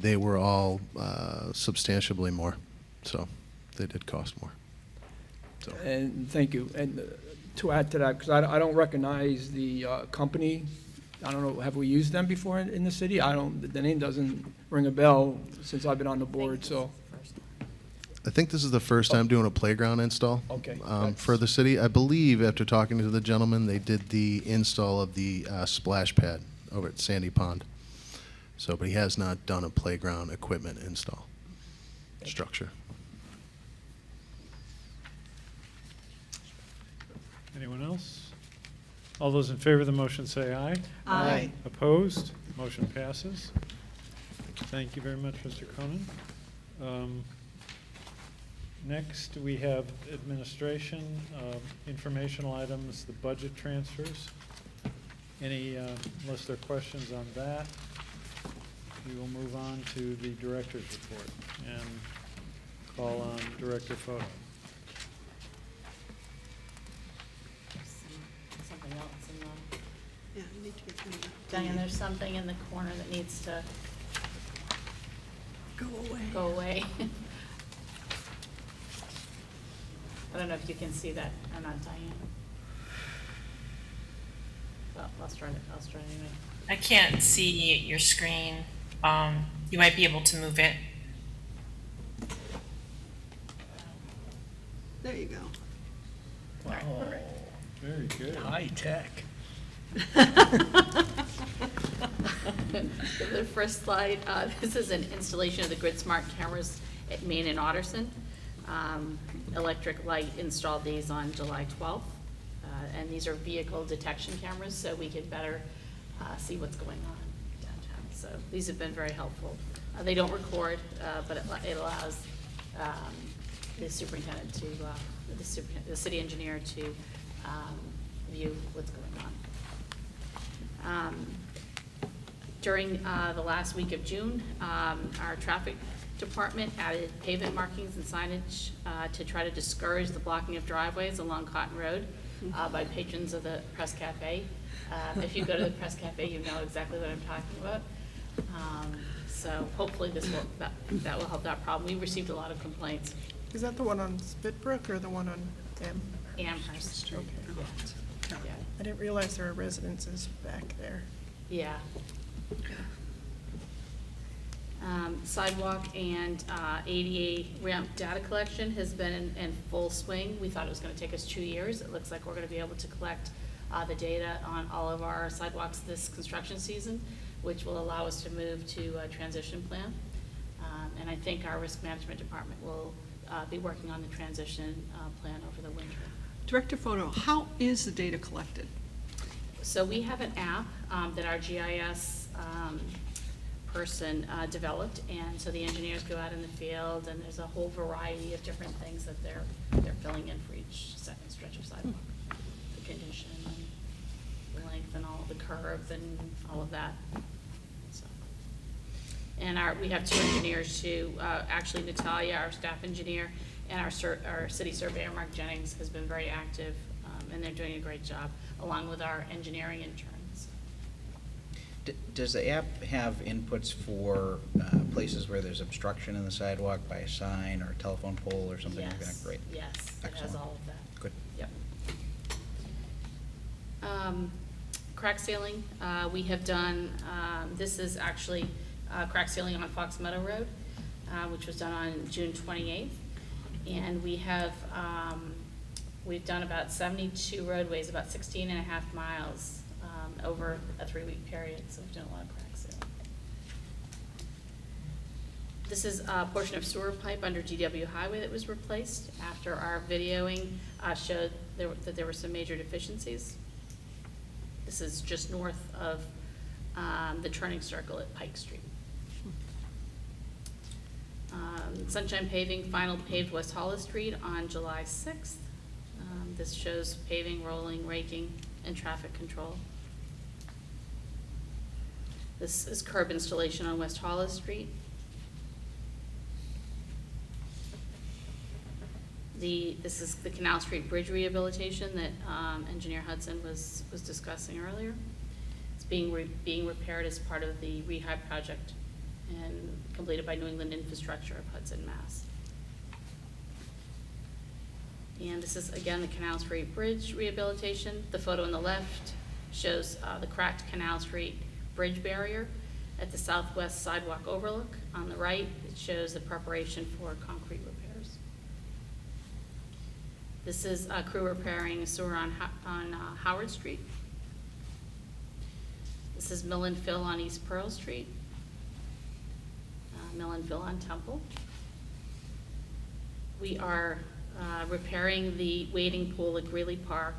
they were all substantially more. So they did cost more. So. And thank you. And to add to that, because I don't recognize the company. I don't know, have we used them before in the city? The name doesn't ring a bell since I've been on the board, so. I think this is the first time doing a playground install. Okay. For the city. I believe after talking to the gentleman, they did the install of the splash pad over at Sandy Pond. So, but he has not done a playground equipment install structure. Anyone else? All those in favor of the motion say aye. Aye. Opposed? Motion passes. Thank you very much, Mr. Cronin. Next, we have administration, informational items, the budget transfers. Unless there are questions on that, we will move on to the director's report and call on Director Photo. Something else in the, Yeah, you need to get cleaned up. Diane, there's something in the corner that needs to Go away. go away. I don't know if you can see that or not, Diane. Well, I'll try anyway. I can't see your screen. You might be able to move it. There you go. Wow, very good. High tech. The first slide, this is an installation of the Grid Smart cameras at Maine and Otterson. Electric Light installed these on July 12th. And these are vehicle detection cameras, so we can better see what's going on downtown. So these have been very helpful. They don't record, but it allows the superintendent to, the city engineer to view what's going on. During the last week of June, our traffic department added pavement markings and signage to try to discourage the blocking of driveways along Cotton Road by patrons of the Press Cafe. If you go to the Press Cafe, you know exactly what I'm talking about. So hopefully that will help that problem. We received a lot of complaints. Is that the one on Spitbrook or the one on Amherst Street. Okay. Yeah. I didn't realize there were residences back there. Yeah. Sidewalk and ADA ramp data collection has been in full swing. We thought it was going to take us 2 years. It looks like we're going to be able to collect the data on all of our sidewalks this construction season, which will allow us to move to a transition plan. And I think our risk management department will be working on the transition plan over the winter. Director Photo, how is the data collected? So we have an app that our GIS person developed, and so the engineers go out in the field, and there's a whole variety of different things that they're filling in for each second stretch of sidewalk. The condition and the length and all the curve and all of that. So. And we have 2 engineers too. Actually, Natalia, our staff engineer, and our city surveyor, Mark Jennings, has been very active, and they're doing a great job, along with our engineering interns. Does the app have inputs for places where there's obstruction in the sidewalk by a sign or a telephone pole or something like that? Yes. Great. Yes, it has Excellent. all of that. Good. Yep. Crack sealing, we have done, this is actually crack sealing on Fox Meadow Road, which was done on June 28th. And we have, we've done about 72 roadways, about 16 and a half miles over a 3-week period, so we've done a lot of crack sealing. This is a portion of sewer pipe under GW Highway that was replaced after our videoing showed that there were some major deficiencies. This is just north of the turning circle at Pike Street. Sunshine Paving final paved West Hollis Street on July 6th. This shows paving, rolling, raking, and traffic control. This is curb installation on West Hollis Street. This is the Canal Street Bridge rehabilitation that Engineer Hudson was discussing earlier. It's being repaired as part of the rehab project and completed by New England Infrastructure of Hudson, Mass. And this is, again, the Canal Street Bridge rehabilitation. The photo on the left shows the cracked Canal Street Bridge barrier at the southwest sidewalk overlook. On the right, it shows the preparation for concrete repairs. This is a crew repairing a sewer on Howard Street. This is mill and fill on East Pearl Street. Mill and fill on Temple. We are repairing the wading pool at Greeley Park.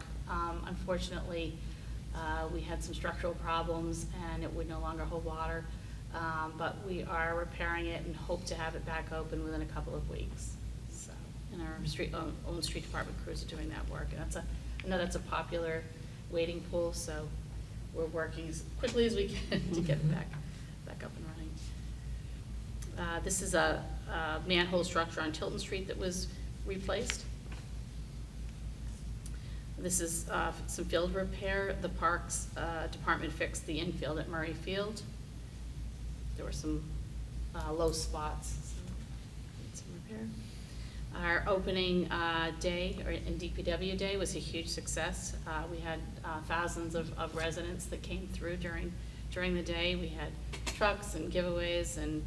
Unfortunately, we had some structural problems and it would no longer hold water, but we are repairing it and hope to have it back open within a couple of weeks. So, and our own street department crews are doing that work. And I know that's a popular wading pool, so we're working as quickly as we can to get it back up and running. This is a manhole structure on Tilton Street that was replaced. This is some field repair. The Parks Department fixed the infield at Murray Field. There were some low spots, so need some repair. Our opening day, or in DPW day, was a huge success. We had thousands of residents that came through during the day. We had trucks and giveaways and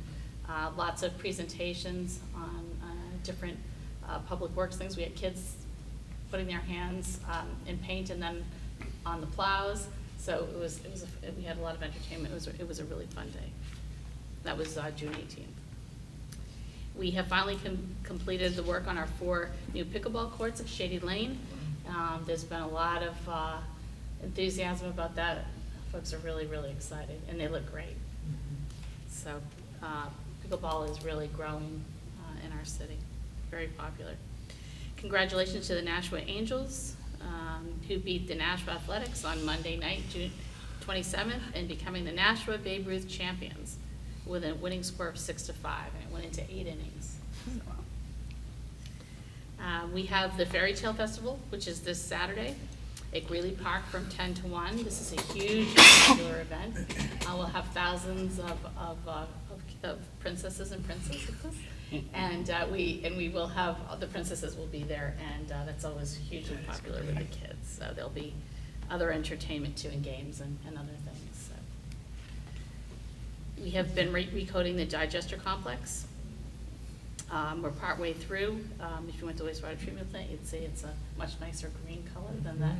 lots of presentations on different public works things. We had kids putting their hands in paint and then on the plows. So we had a lot of entertainment. It was a really fun day. That was June 18th. We have finally completed the work on our 4 new pickleball courts at Shady Lane. There's been a lot of enthusiasm about that. Folks are really, really excited, and they look great. So pickleball is really growing in our city, very popular. Congratulations to the Nashua Angels, who beat the Nashua Athletics on Monday night, June 27th, and becoming the Nashua Babe Ruth champions with a winning score of 6-5, and it went into 8 innings. So, we have the Fairy Tale Festival, which is this Saturday at Greeley Park from 10 to 1. This is a huge popular event. We'll have thousands of princesses and princes with us. And we will have, the princesses will be there, and that's always hugely popular with the kids. So there'll be other entertainment too, and games and other things. So. We have been recoding the digester complex. We're partway through. If you went to wastewater treatment plant, you'd see it's a much nicer green color than that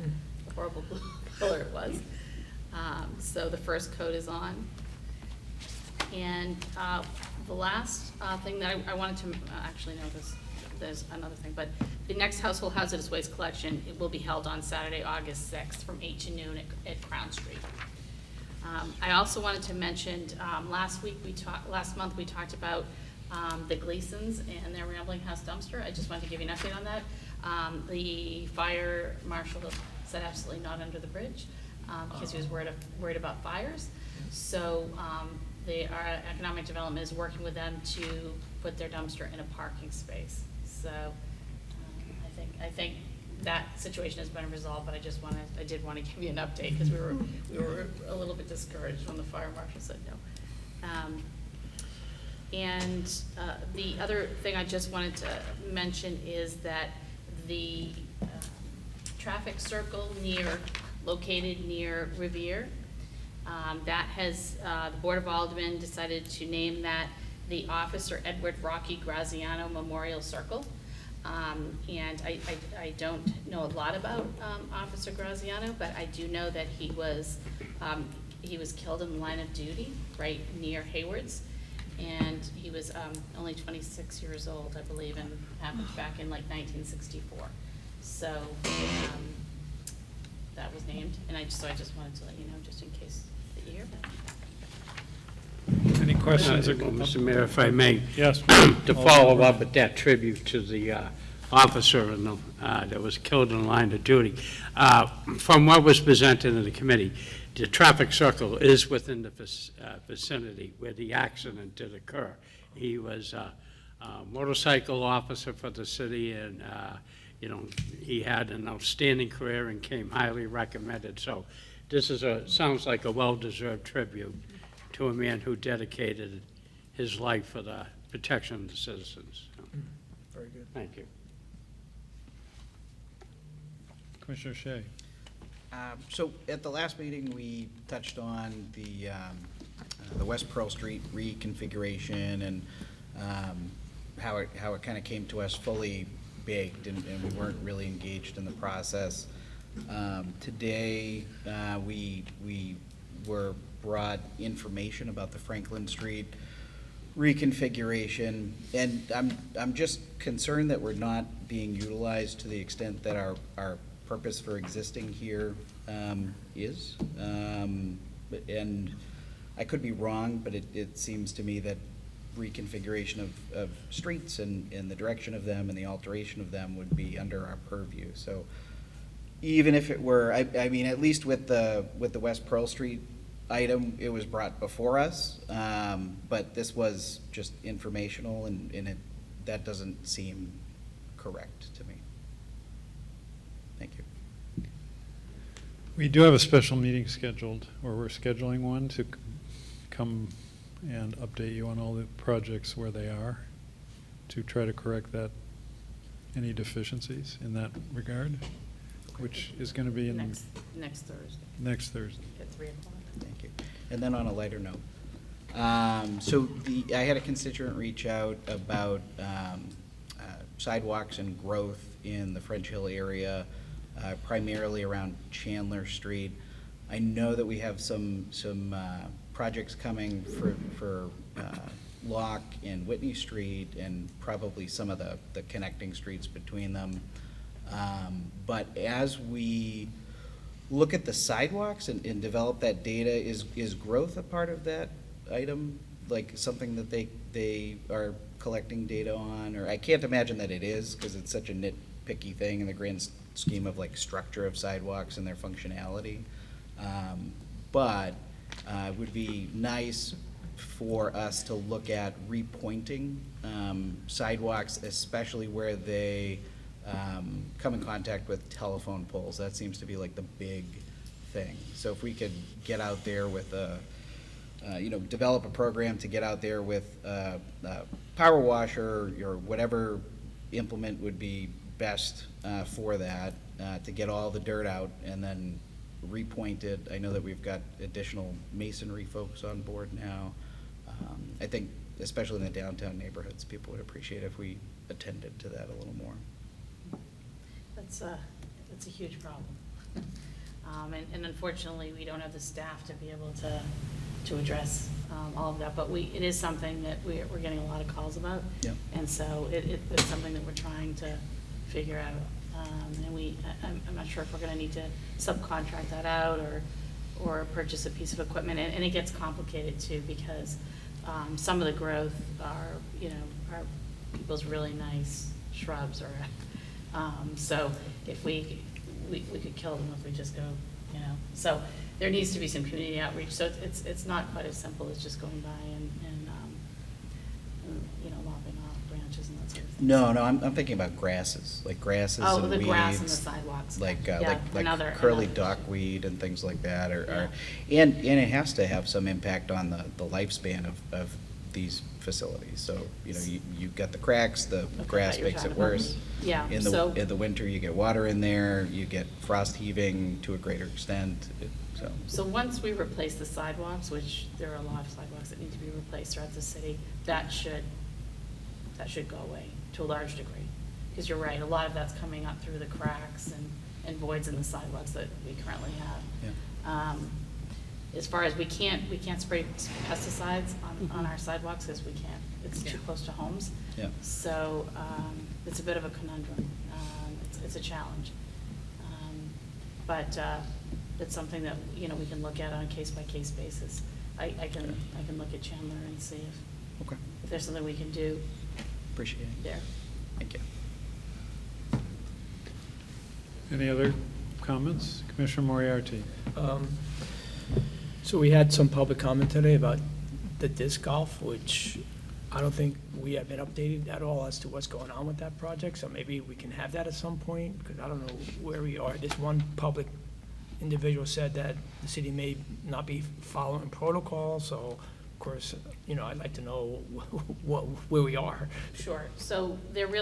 horrible blue color it was. So the first coat is on. And the last thing that I wanted to, actually no, there's another thing, but the next household hazardous waste collection, it will be held on Saturday, August 6th from 8 to noon at Crown Street. I also wanted to mention, last month we talked about the Gleasons and their Rambling House dumpster. I just wanted to give you an update on that. The fire marshal said absolutely not under the bridge because he was worried about fires. So our economic development is working with them to put their dumpster in a parking space. So I think that situation has been resolved, but I did want to give you an update because we were a little bit discouraged when the fire marshal said no. And the other thing I just wanted to mention is that the traffic circle located near Revere, that has, the Board of Aldermen decided to name that the Officer Edward Rocky Graziano Memorial Circle. And I don't know a lot about Officer Graziano, but I do know that he was killed in the line of duty right near Hayward's. And he was only 26 years old, I believe, and happened back in like 1964. So that was named, and I just wanted to let you know, just in case that you hear that. Any questions? Mr. Mayor, if I may. Yes. To follow up with that tribute to the officer that was killed in the line of duty. From what was presented in the committee, the traffic circle is within the vicinity where the accident did occur. He was a motorcycle officer for the city, and he had an outstanding career and came highly recommended. So this sounds like a well-deserved tribute to a man who dedicated his life for the protection of the citizens. Very good. Thank you. Commissioner Shea. So at the last meeting, we touched on the West Pearl Street reconfiguration and how it kind of came to us fully baked, and we weren't really engaged in the process. Today, we were brought information about the Franklin Street reconfiguration, and I'm just concerned that we're not being utilized to the extent that our purpose for existing here is. And I could be wrong, but it seems to me that reconfiguration of streets and the direction of them and the alteration of them would be under our purview. So even if it were, I mean, at least with the West Pearl Street item, it was brought before us, but this was just informational, and that doesn't seem correct to me. Thank you. We do have a special meeting scheduled, or we're scheduling one to come and update you on all the projects where they are, to try to correct that any deficiencies in that regard, which is going to be in Next Thursday next Thursday. at 3 o'clock. Thank you. And then on a lighter note, so I had a constituent reach out about sidewalks and growth in the French Hill area, primarily around Chandler Street. I know that we have some projects coming for Locke and Whitney Street, and probably some of the connecting streets between them. But as we look at the sidewalks and develop that data, is growth a part of that item? Like something that they are collecting data on? Or I can't imagine that it is, because it's such a nitpicky thing in the grand scheme of like structure of sidewalks and their functionality. But it would be nice for us to look at repointing sidewalks, especially where they come in contact with telephone poles. That seems to be like the big thing. So if we could get out there with develop a program to get out there with a power washer or whatever implement would be best for that, to get all the dirt out and then repoint it. I know that we've got additional masonry folks on board now. I think, especially in the downtown neighborhoods, people would appreciate if we attended to that a little more. That's a huge problem. And unfortunately, we don't have the staff to be able to address all of that, but it is something that we're getting a lot of calls about. Yep. And so it's something that we're trying to figure out. And I'm not sure if we're gonna need to subcontract that out or purchase a piece of equipment. And it gets complicated too, because some of the growth are people's really nice shrubs, or so if we could kill them if we just go, So there needs to be some community outreach. So it's not quite as simple as just going by and lopping off branches and that sort of thing. No, I'm thinking about grasses, like grasses and weeds. Oh, the grass and the sidewalks. Like Another curly duckweed and things like that, and it has to have some impact on the lifespan of these facilities. So, you've got the cracks, the grass makes it worse. Yeah. In the winter, you get water in there, you get frost heaving to a greater extent, So once we replace the sidewalks, which there are a lot of sidewalks that need to be replaced throughout the city, that should go away to a large degree. Because you're right, a lot of that's coming up through the cracks and voids in the sidewalks that we currently have. Yeah. As far as we can't spray pesticides on our sidewalks, because we can't, it's too close to homes. Yeah. So it's a bit of a conundrum. It's a challenge. But it's something that, we can look at on a case-by-case basis. I can look at Chandler and see if there's something we can do. Appreciate it. There. Thank you. Any other comments? Commissioner Moriarty? So we had some public comment today about the disc golf, which I don't think we have been updated at all as to what's going on with that project. So maybe we can have that at some point, because I don't know where we are. This one public individual said that the city may not be following protocol. So, of course, I'd like to know where we are. Sure. So there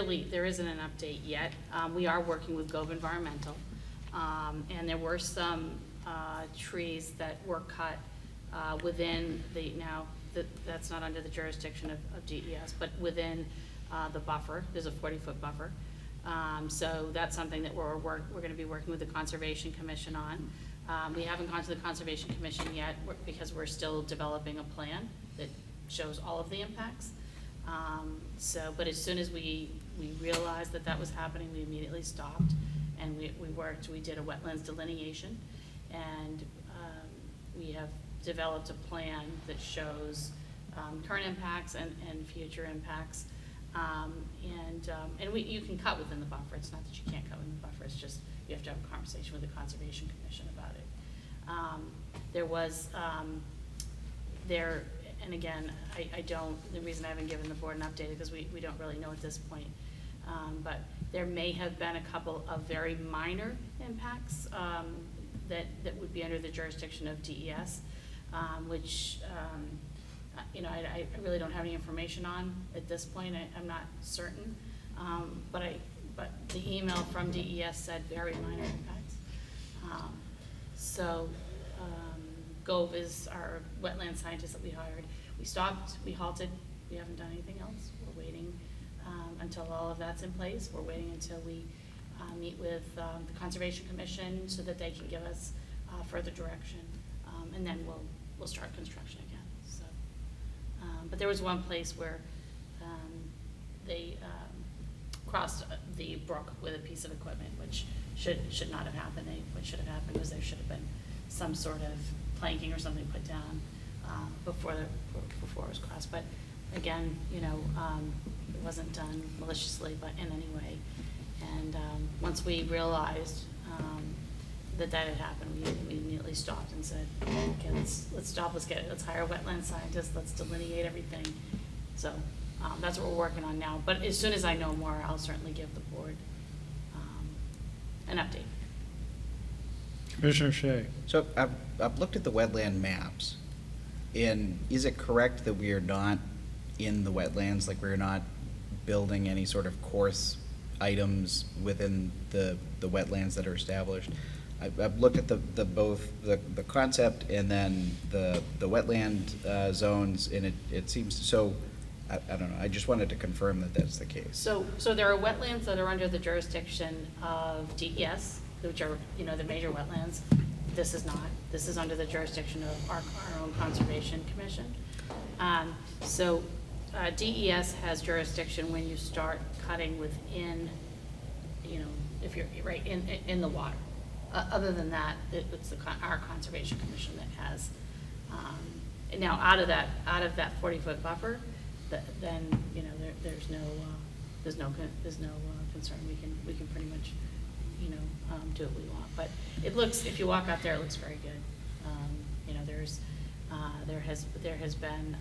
isn't an update yet. We are working with GOV Environmental, and there were some trees that were cut within that's not under the jurisdiction of DES, but within the buffer. There's a 40-foot buffer. So that's something that we're going to be working with the Conservation Commission on. We haven't gone to the Conservation Commission yet because we're still developing a plan that shows all of the impacts. But as soon as we realized that was happening, we immediately stopped, and we did a wetlands delineation, and we have developed a plan that shows current impacts and future impacts. You can cut within the buffer. It's not that you can't cut within the buffer. It's just you have to have a conversation with the Conservation Commission about it. And again, the reason I haven't given the board an update is because we don't really know at this point. But there may have been a couple of very minor impacts that would be under the jurisdiction of DES, which I really don't have any information on at this point. I'm not certain, but but the email from DES said very minor impacts. So GOV is our wetland scientist that we hired. We stopped, we halted, we haven't done anything else. We're waiting until all of that's in place. We're waiting until we meet with the Conservation Commission so that they can give us further direction. And then we'll start construction again. So, but there was one place where they crossed the brook with a piece of equipment, which should not have happened. What should have happened was there should have been some sort of planking or something put down before it was crossed. But again, you know, it wasn't done maliciously, but in any way. And once we realized that had happened, we immediately stopped and said, okay, let's stop, let's hire a wetland scientist, let's delineate everything. So that's what we're working on now. But as soon as I know more, I'll certainly give the board an update. Commissioner Shea. So I've looked at the wetland maps, and is it correct that we are not in the wetlands, like we're not building any sort of course items within the wetlands that are established? I've looked at both the concept and then the wetland zones, and it seems so. I don't know. I just wanted to confirm that that's the case. So there are wetlands that are under the jurisdiction of DES, which are, you know, the major wetlands. This is not. This is under the jurisdiction of our own Conservation Commission. So DES has jurisdiction when you start cutting within, you know, if you're right in the water. Other than that, it's our Conservation Commission that has. Now, out of that 40-foot buffer, then you know there's no concern. We can pretty much, you know, do what we want. But it looks, if you walk out there, it looks very good. You know, there has been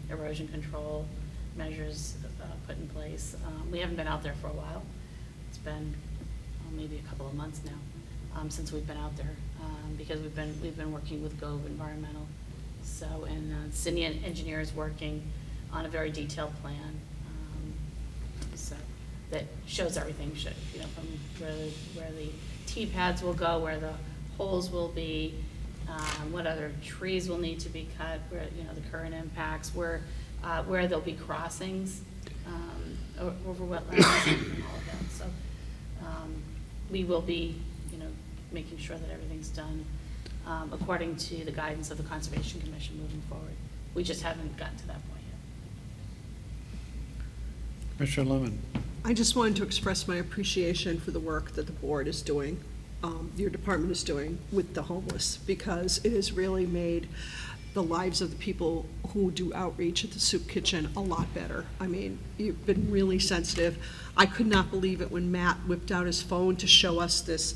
erosion control measures put in place. We haven't been out there for a while. It's been maybe a couple of months now since we've been out there because we've been working with GOV Environmental. So and city engineers working on a very detailed plan. So that shows everything, you know, from where the T-pads will go, where the holes will be, what other trees will need to be cut, where, you know, the current impacts, where there'll be crossings over wetlands and all of that. So we will be, you know, making sure that everything's done according to the guidance of the Conservation Commission moving forward. We just haven't gotten to that point yet. Commissioner Lemon. I just wanted to express my appreciation for the work that the board is doing, your department is doing with the homeless, because it has really made the lives of the people who do outreach at the soup kitchen a lot better. I mean, you've been really sensitive. I could not believe it when Matt whipped out his phone to show us this,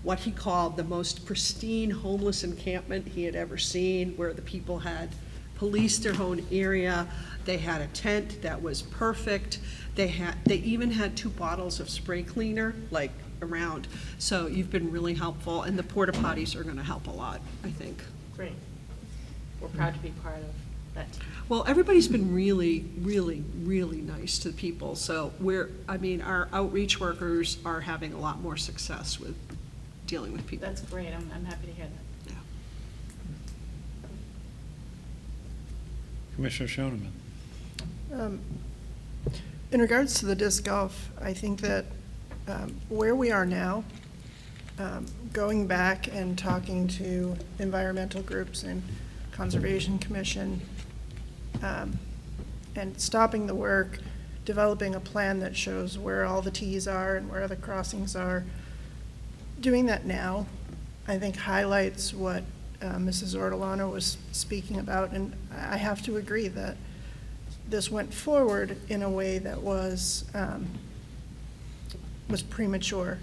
what he called the most pristine homeless encampment he had ever seen, where the people had policed their own area. They had a tent that was perfect. They even had 2 bottles of spray cleaner, like, around. So you've been really helpful, and the porta potties are gonna help a lot, I think. Great. We're proud to be part of that team. Well, everybody's been really, really, really nice to the people. So our outreach workers are having a lot more success with dealing with people. That's great. I'm happy to hear that. Yeah. Commissioner Schonemann. In regards to the disc golf, I think that where we are now, going back and talking to environmental groups and Conservation Commission, and stopping the work, developing a plan that shows where all the T's are and where the crossings are, doing that now, I think highlights what Mrs. Ortolano was speaking about, and I have to agree that this went forward in a way that was premature.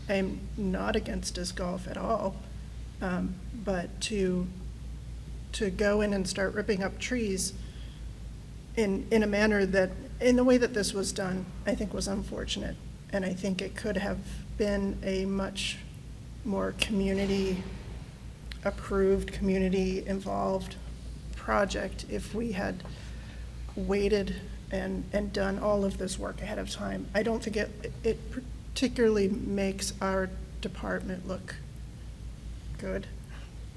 I'm not against disc golf at all, but to go in and start ripping up trees in a manner that, in the way that this was done, I think was unfortunate, and I think it could have been a much more community-approved, community-involved project if we had waited and done all of this work ahead of time. I don't think it particularly makes our department look good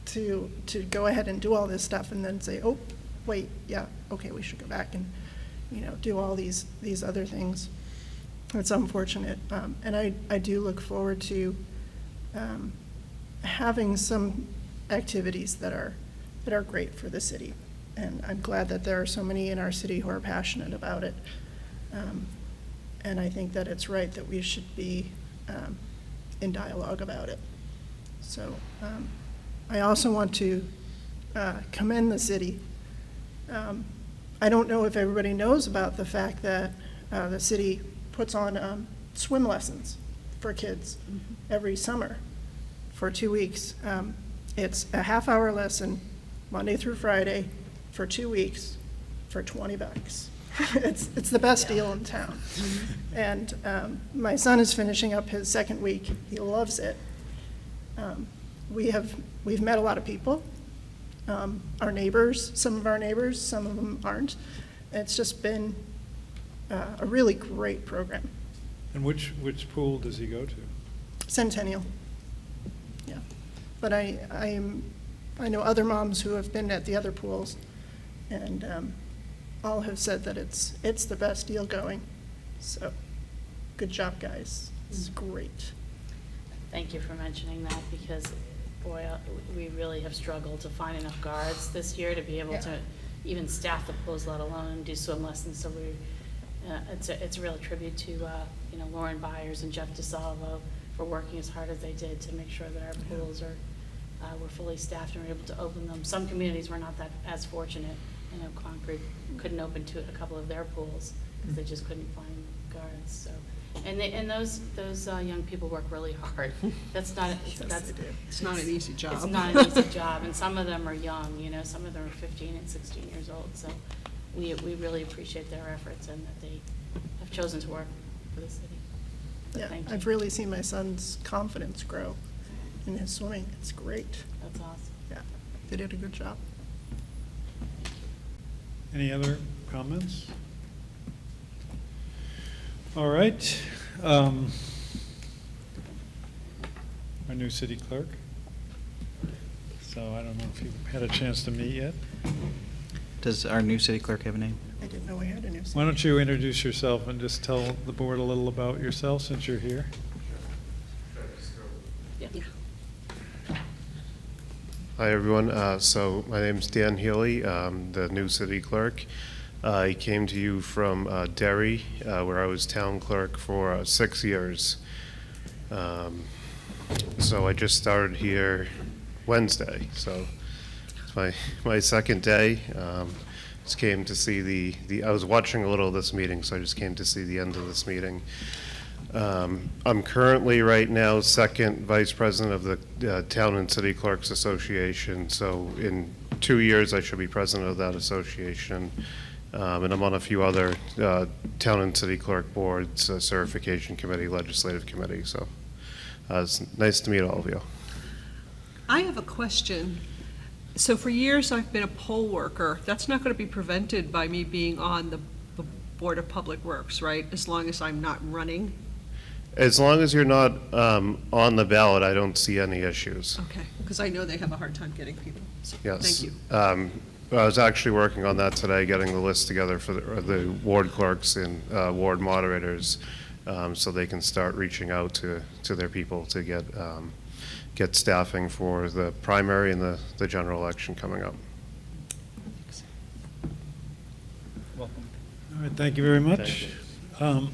to go ahead and do all this stuff and then say, oh, wait, yeah, okay, we should go back and, do all these other things. It's unfortunate. And I do look forward to having some activities that are great for the city. And I'm glad that there are so many in our city who are passionate about it. And I think that it's right that we should be in dialogue about it. So I also want to commend the city. I don't know if everybody knows about the fact that the city puts on swim lessons for kids every summer for 2 weeks. It's a half-hour lesson, Monday through Friday, for 2 weeks, for $20. It's the best deal in town. And my son is finishing up his second week. He loves it. We've met a lot of people. Our neighbors, some of them aren't. It's just been a really great program. And which pool does he go to? Centennial. Yeah. But I know other moms who have been at the other pools, and all have said that it's the best deal going. So, good job, guys. It's great. Thank you for mentioning that, because, boy, we really have struggled to find enough guards this year to be able to even staff the pools, let alone do swim lessons. So it's a real tribute to Lauren Byers and Jeff DeSalvo for working as hard as they did to make sure that our pools were fully staffed and were able to open them. Some communities were not that as fortunate. I know Concord couldn't open a couple of their pools because they just couldn't find guards. So, and those young people work really hard. That's not It's not an easy job. It's not an easy job, and some of them are young. Some of them are 15 and 16 years old. So we really appreciate their efforts and that they have chosen to work for the city. Yeah, Thank you. I've really seen my son's confidence grow in his swimming. It's great. That's awesome. Yeah, they did a good job. Any other comments? All right. Our new city clerk. So I don't know if you've had a chance to meet yet. Does our new city clerk have a name? I didn't know we had a new. Why don't you introduce yourself and just tell the board a little about yourself since you're here? Yeah. Hi, everyone. So my name's Dan Healy. I'm the new city clerk. I came to you from Derry, where I was town clerk for 6 years. So I just started here Wednesday. So it's my second day. Just came to see I was watching a little of this meeting, so I just came to see the end of this meeting. I'm currently right now second vice president of the Town and City Clerks Association. So in 2 years, I should be president of that association. And I'm on a few other Town and City Clerk boards, certification committee, legislative committee. So it's nice to meet all of you. I have a question. So for years, I've been a poll worker. That's not going to be prevented by me being on the Board of Public Works, right? As long as I'm not running? As long as you're not on the ballot, I don't see any issues. Okay, because I know they have a hard time getting people. So, Yes. thank you. I was actually working on that today, getting the list together for the ward clerks and ward moderators, so they can start reaching out to their people to get staffing for the primary and the general election coming up. Welcome. All right, thank you very much. All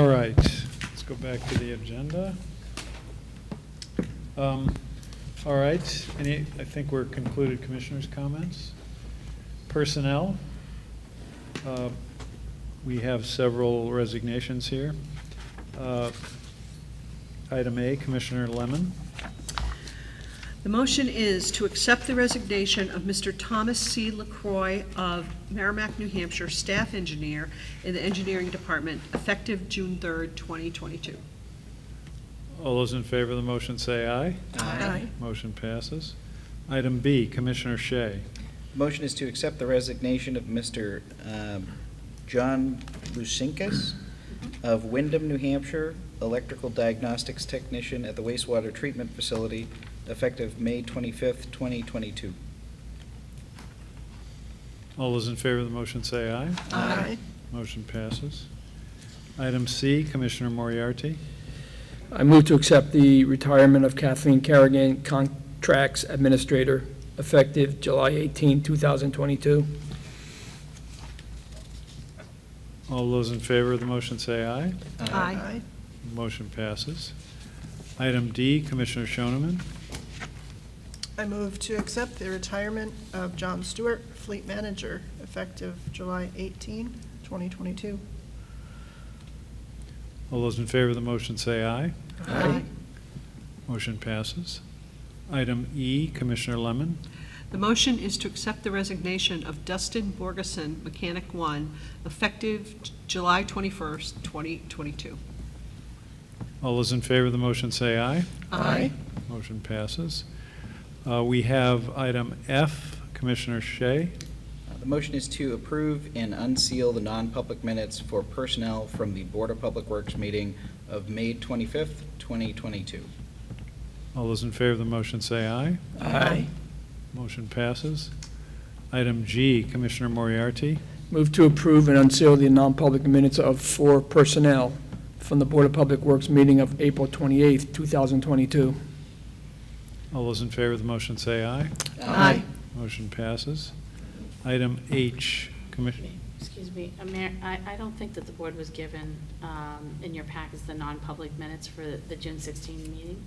right, let's go back to the agenda. All right, I think we're concluded commissioners' comments. Personnel, we have several resignations here. Item A, Commissioner Lemon. The motion is to accept the resignation of Mr. Thomas C. LaCroix of Merrimack, New Hampshire, staff engineer in the engineering department, effective June 3rd, 2022. All those in favor of the motion say aye. Aye. Motion passes. Item B, Commissioner Shea. Motion is to accept the resignation of Mr. John Lusinkas of Windham, New Hampshire, electrical diagnostics technician at the wastewater treatment facility, effective May 25th, 2022. All those in favor of the motion say aye. Aye. Motion passes. Item C, Commissioner Moriarty. I move to accept the retirement of Kathleen Carrigan, Contracts Administrator, effective July 18, 2022. All those in favor of the motion say aye. Aye. Motion passes. Item D, Commissioner Schonemann. I move to accept the retirement of John Stewart, Fleet Manager, effective July 18, 2022. All those in favor of the motion say aye. Aye. Motion passes. Item E, Commissioner Lemon. The motion is to accept the resignation of Dustin Borgeson, Mechanic 1, effective July 21st, 2022. All those in favor of the motion say aye. Aye. Motion passes. We have item F, Commissioner Shea. The motion is to approve and unseal the non-public minutes for personnel from the Board of Public Works meeting of May 25th, 2022. All those in favor of the motion say aye. Aye. Motion passes. Item G, Commissioner Moriarty. Move to approve and unseal the non-public minutes for personnel from the Board of Public Works meeting of April 28th, 2022. All those in favor of the motion say aye. Aye. Motion passes. Item H, Commissioner. Excuse me, Mayor, I don't think that the board was given in your packets the non-public minutes for the June 16 meeting,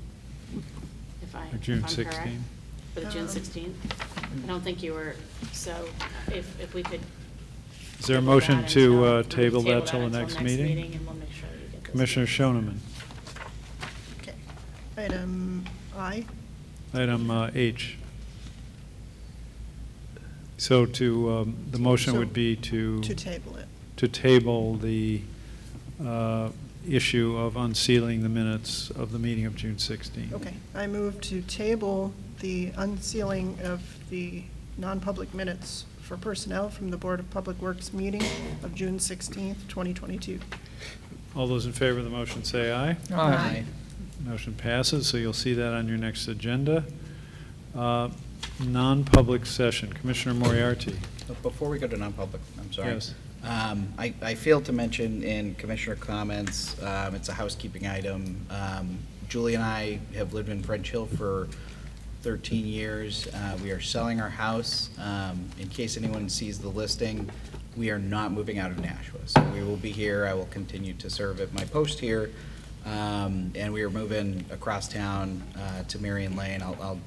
if I'm June correct. 16. For the June 16th. I don't think you were, so if we could. Is there a table motion that to until- table that till the until next meeting? And we'll make sure you get those. Commissioner Schonemann. Okay. Item I. Item H. So the motion So would be to table it. to table the issue of unsealing the minutes of the meeting of June 16. Okay. I move to table the unsealing of the non-public minutes for personnel from the Board of Public Works meeting of June 16th, 2022. All those in favor of the motion say aye. Aye. Motion passes, so you'll see that on your next agenda. Non-public session, Commissioner Moriarty. Before we go to non-public, I'm sorry. Yes. I failed to mention in Commissioner comments, it's a housekeeping item. Julie and I have lived in French Hill for 13 years. We are selling our house. In case anyone sees the listing, we are not moving out of Nashua. So we will be here. I will continue to serve at my post here. And we are moving across town to Marion Lane. I'll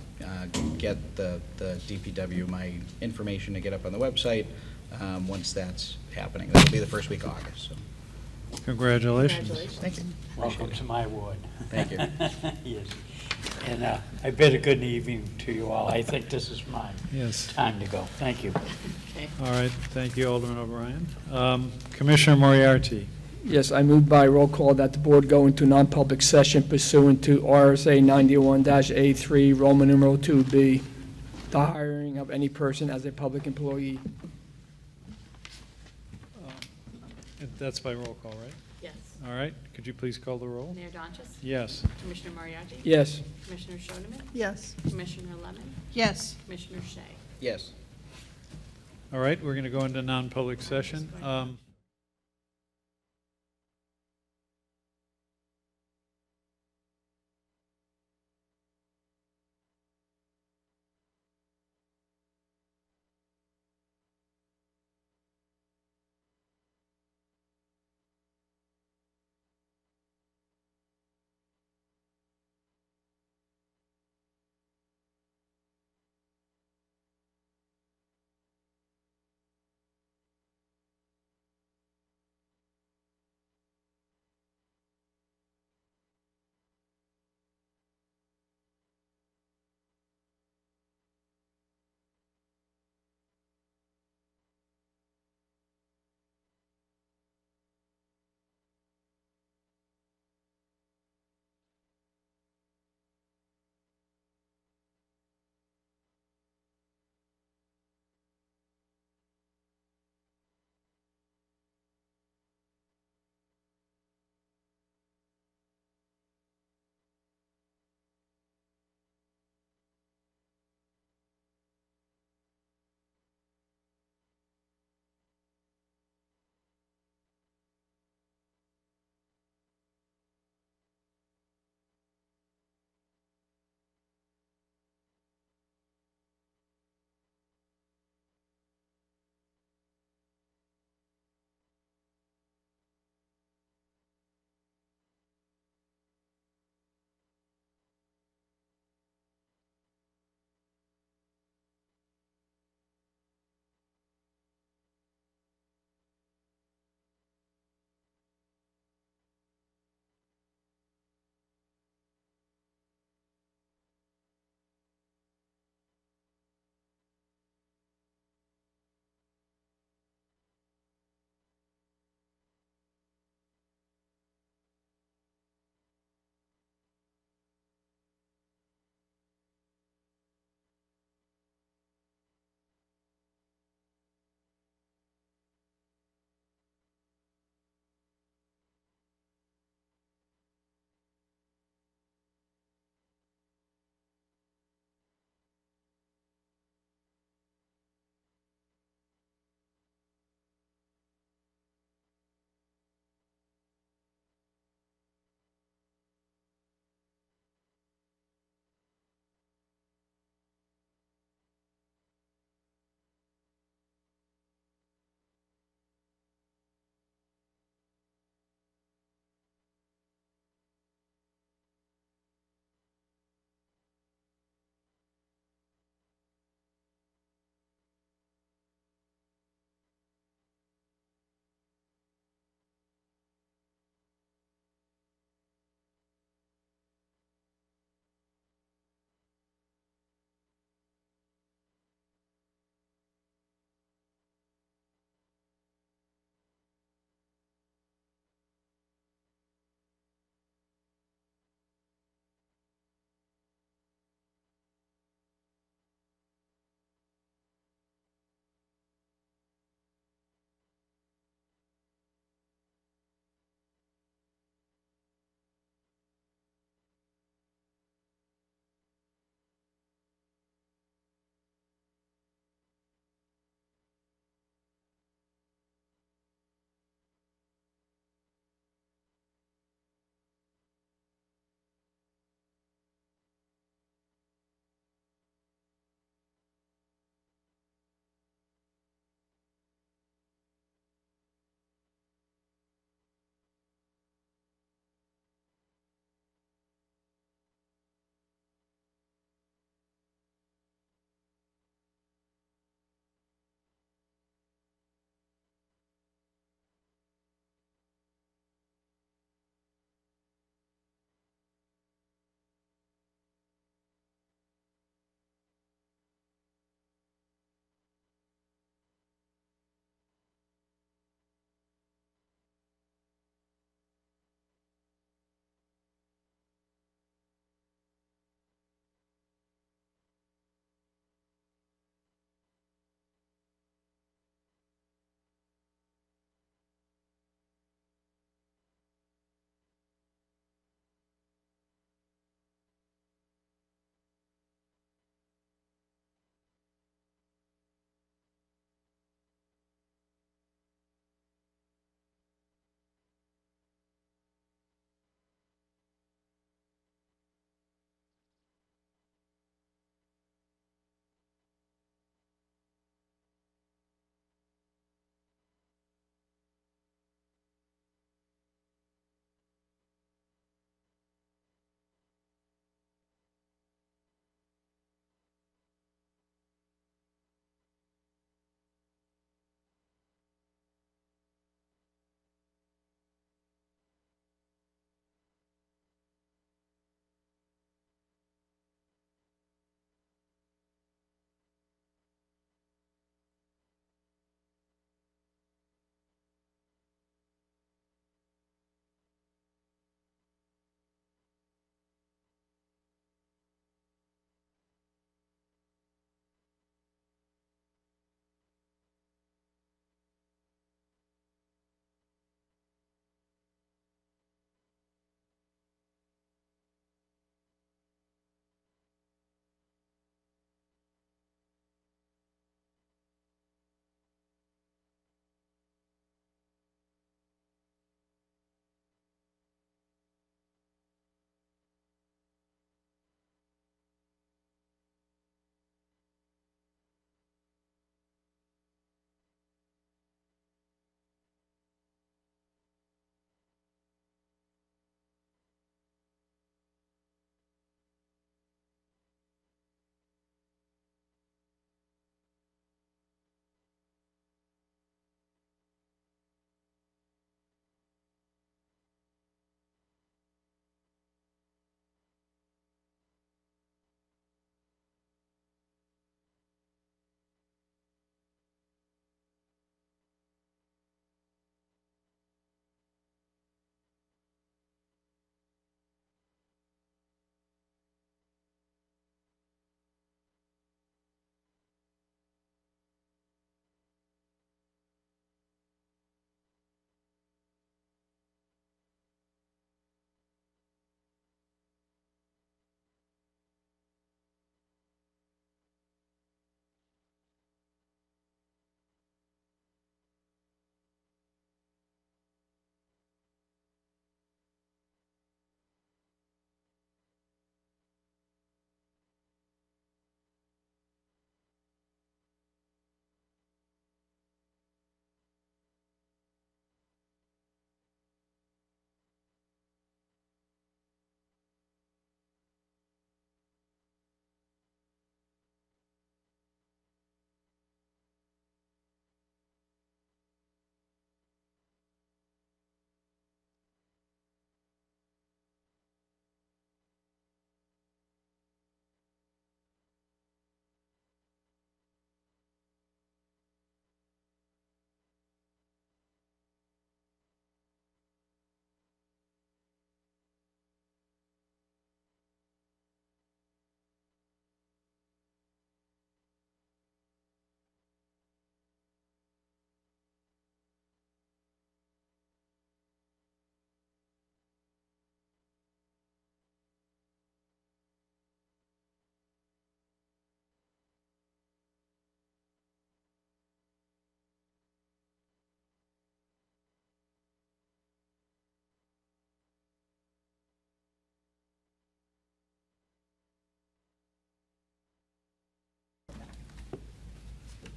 get the DPW my information to get up on the website once that's happening. That'll be the first week of August. So. Congratulations. Thank you. Welcome to my ward. Thank you. Yes. And I bid a good evening to you all. I think this is my Yes. time to go. Thank you. Okay. All right, thank you, Alderman O'Brien. Commissioner Moriarty. Yes, I move by roll call that the board go into non-public session pursuant to RSA 91-A3, Roman numeral 2B, the hiring of any person as a public employee. That's by roll call, right? Yes. All right, could you please call the roll? Mayor Donches? Yes. Commissioner Moriarty? Yes. Commissioner Schonemann? Yes. Commissioner Lemon? Yes. Commissioner Shea? Yes. All right, we're going to go into non-public session.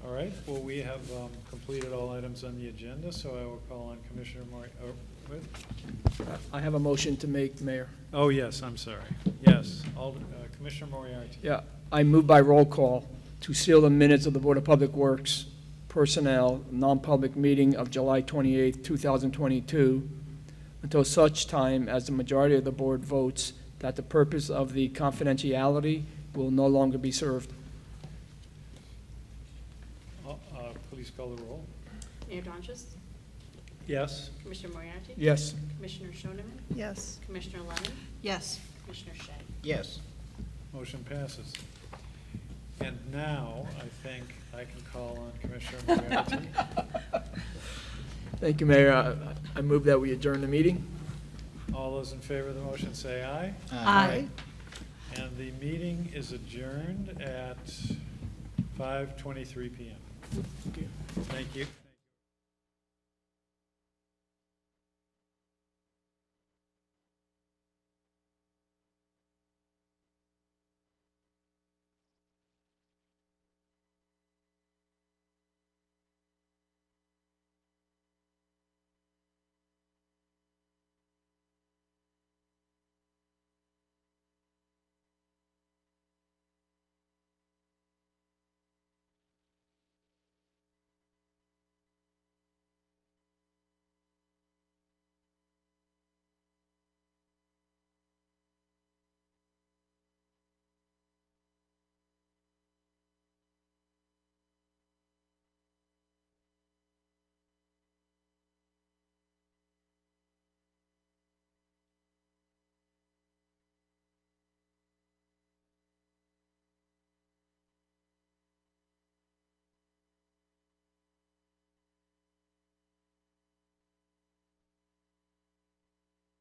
All right, well, we have completed all items on the agenda, so I will call on Commissioner I have a motion to make, Mayor. Oh, yes, I'm sorry. Yes, Commissioner Moriarty. Yeah, I move by roll call to seal the minutes of the Board of Public Works Personnel non-public meeting of July 28th, 2022, until such time as the majority of the board votes that the purpose of the confidentiality will no longer be served. Please call the roll. Mayor Donches? Yes. Commissioner Moriarty? Yes. Commissioner Schonemann? Yes. Commissioner Lennon? Yes. Commissioner Shea? Yes. Motion passes. And now, I think I can call on Commissioner Moriarty. Thank you, Mayor. I move that we adjourn the meeting. All those in favor of the motion say aye. Aye. And the meeting is adjourned at 5:23 PM. Thank you. Thank you.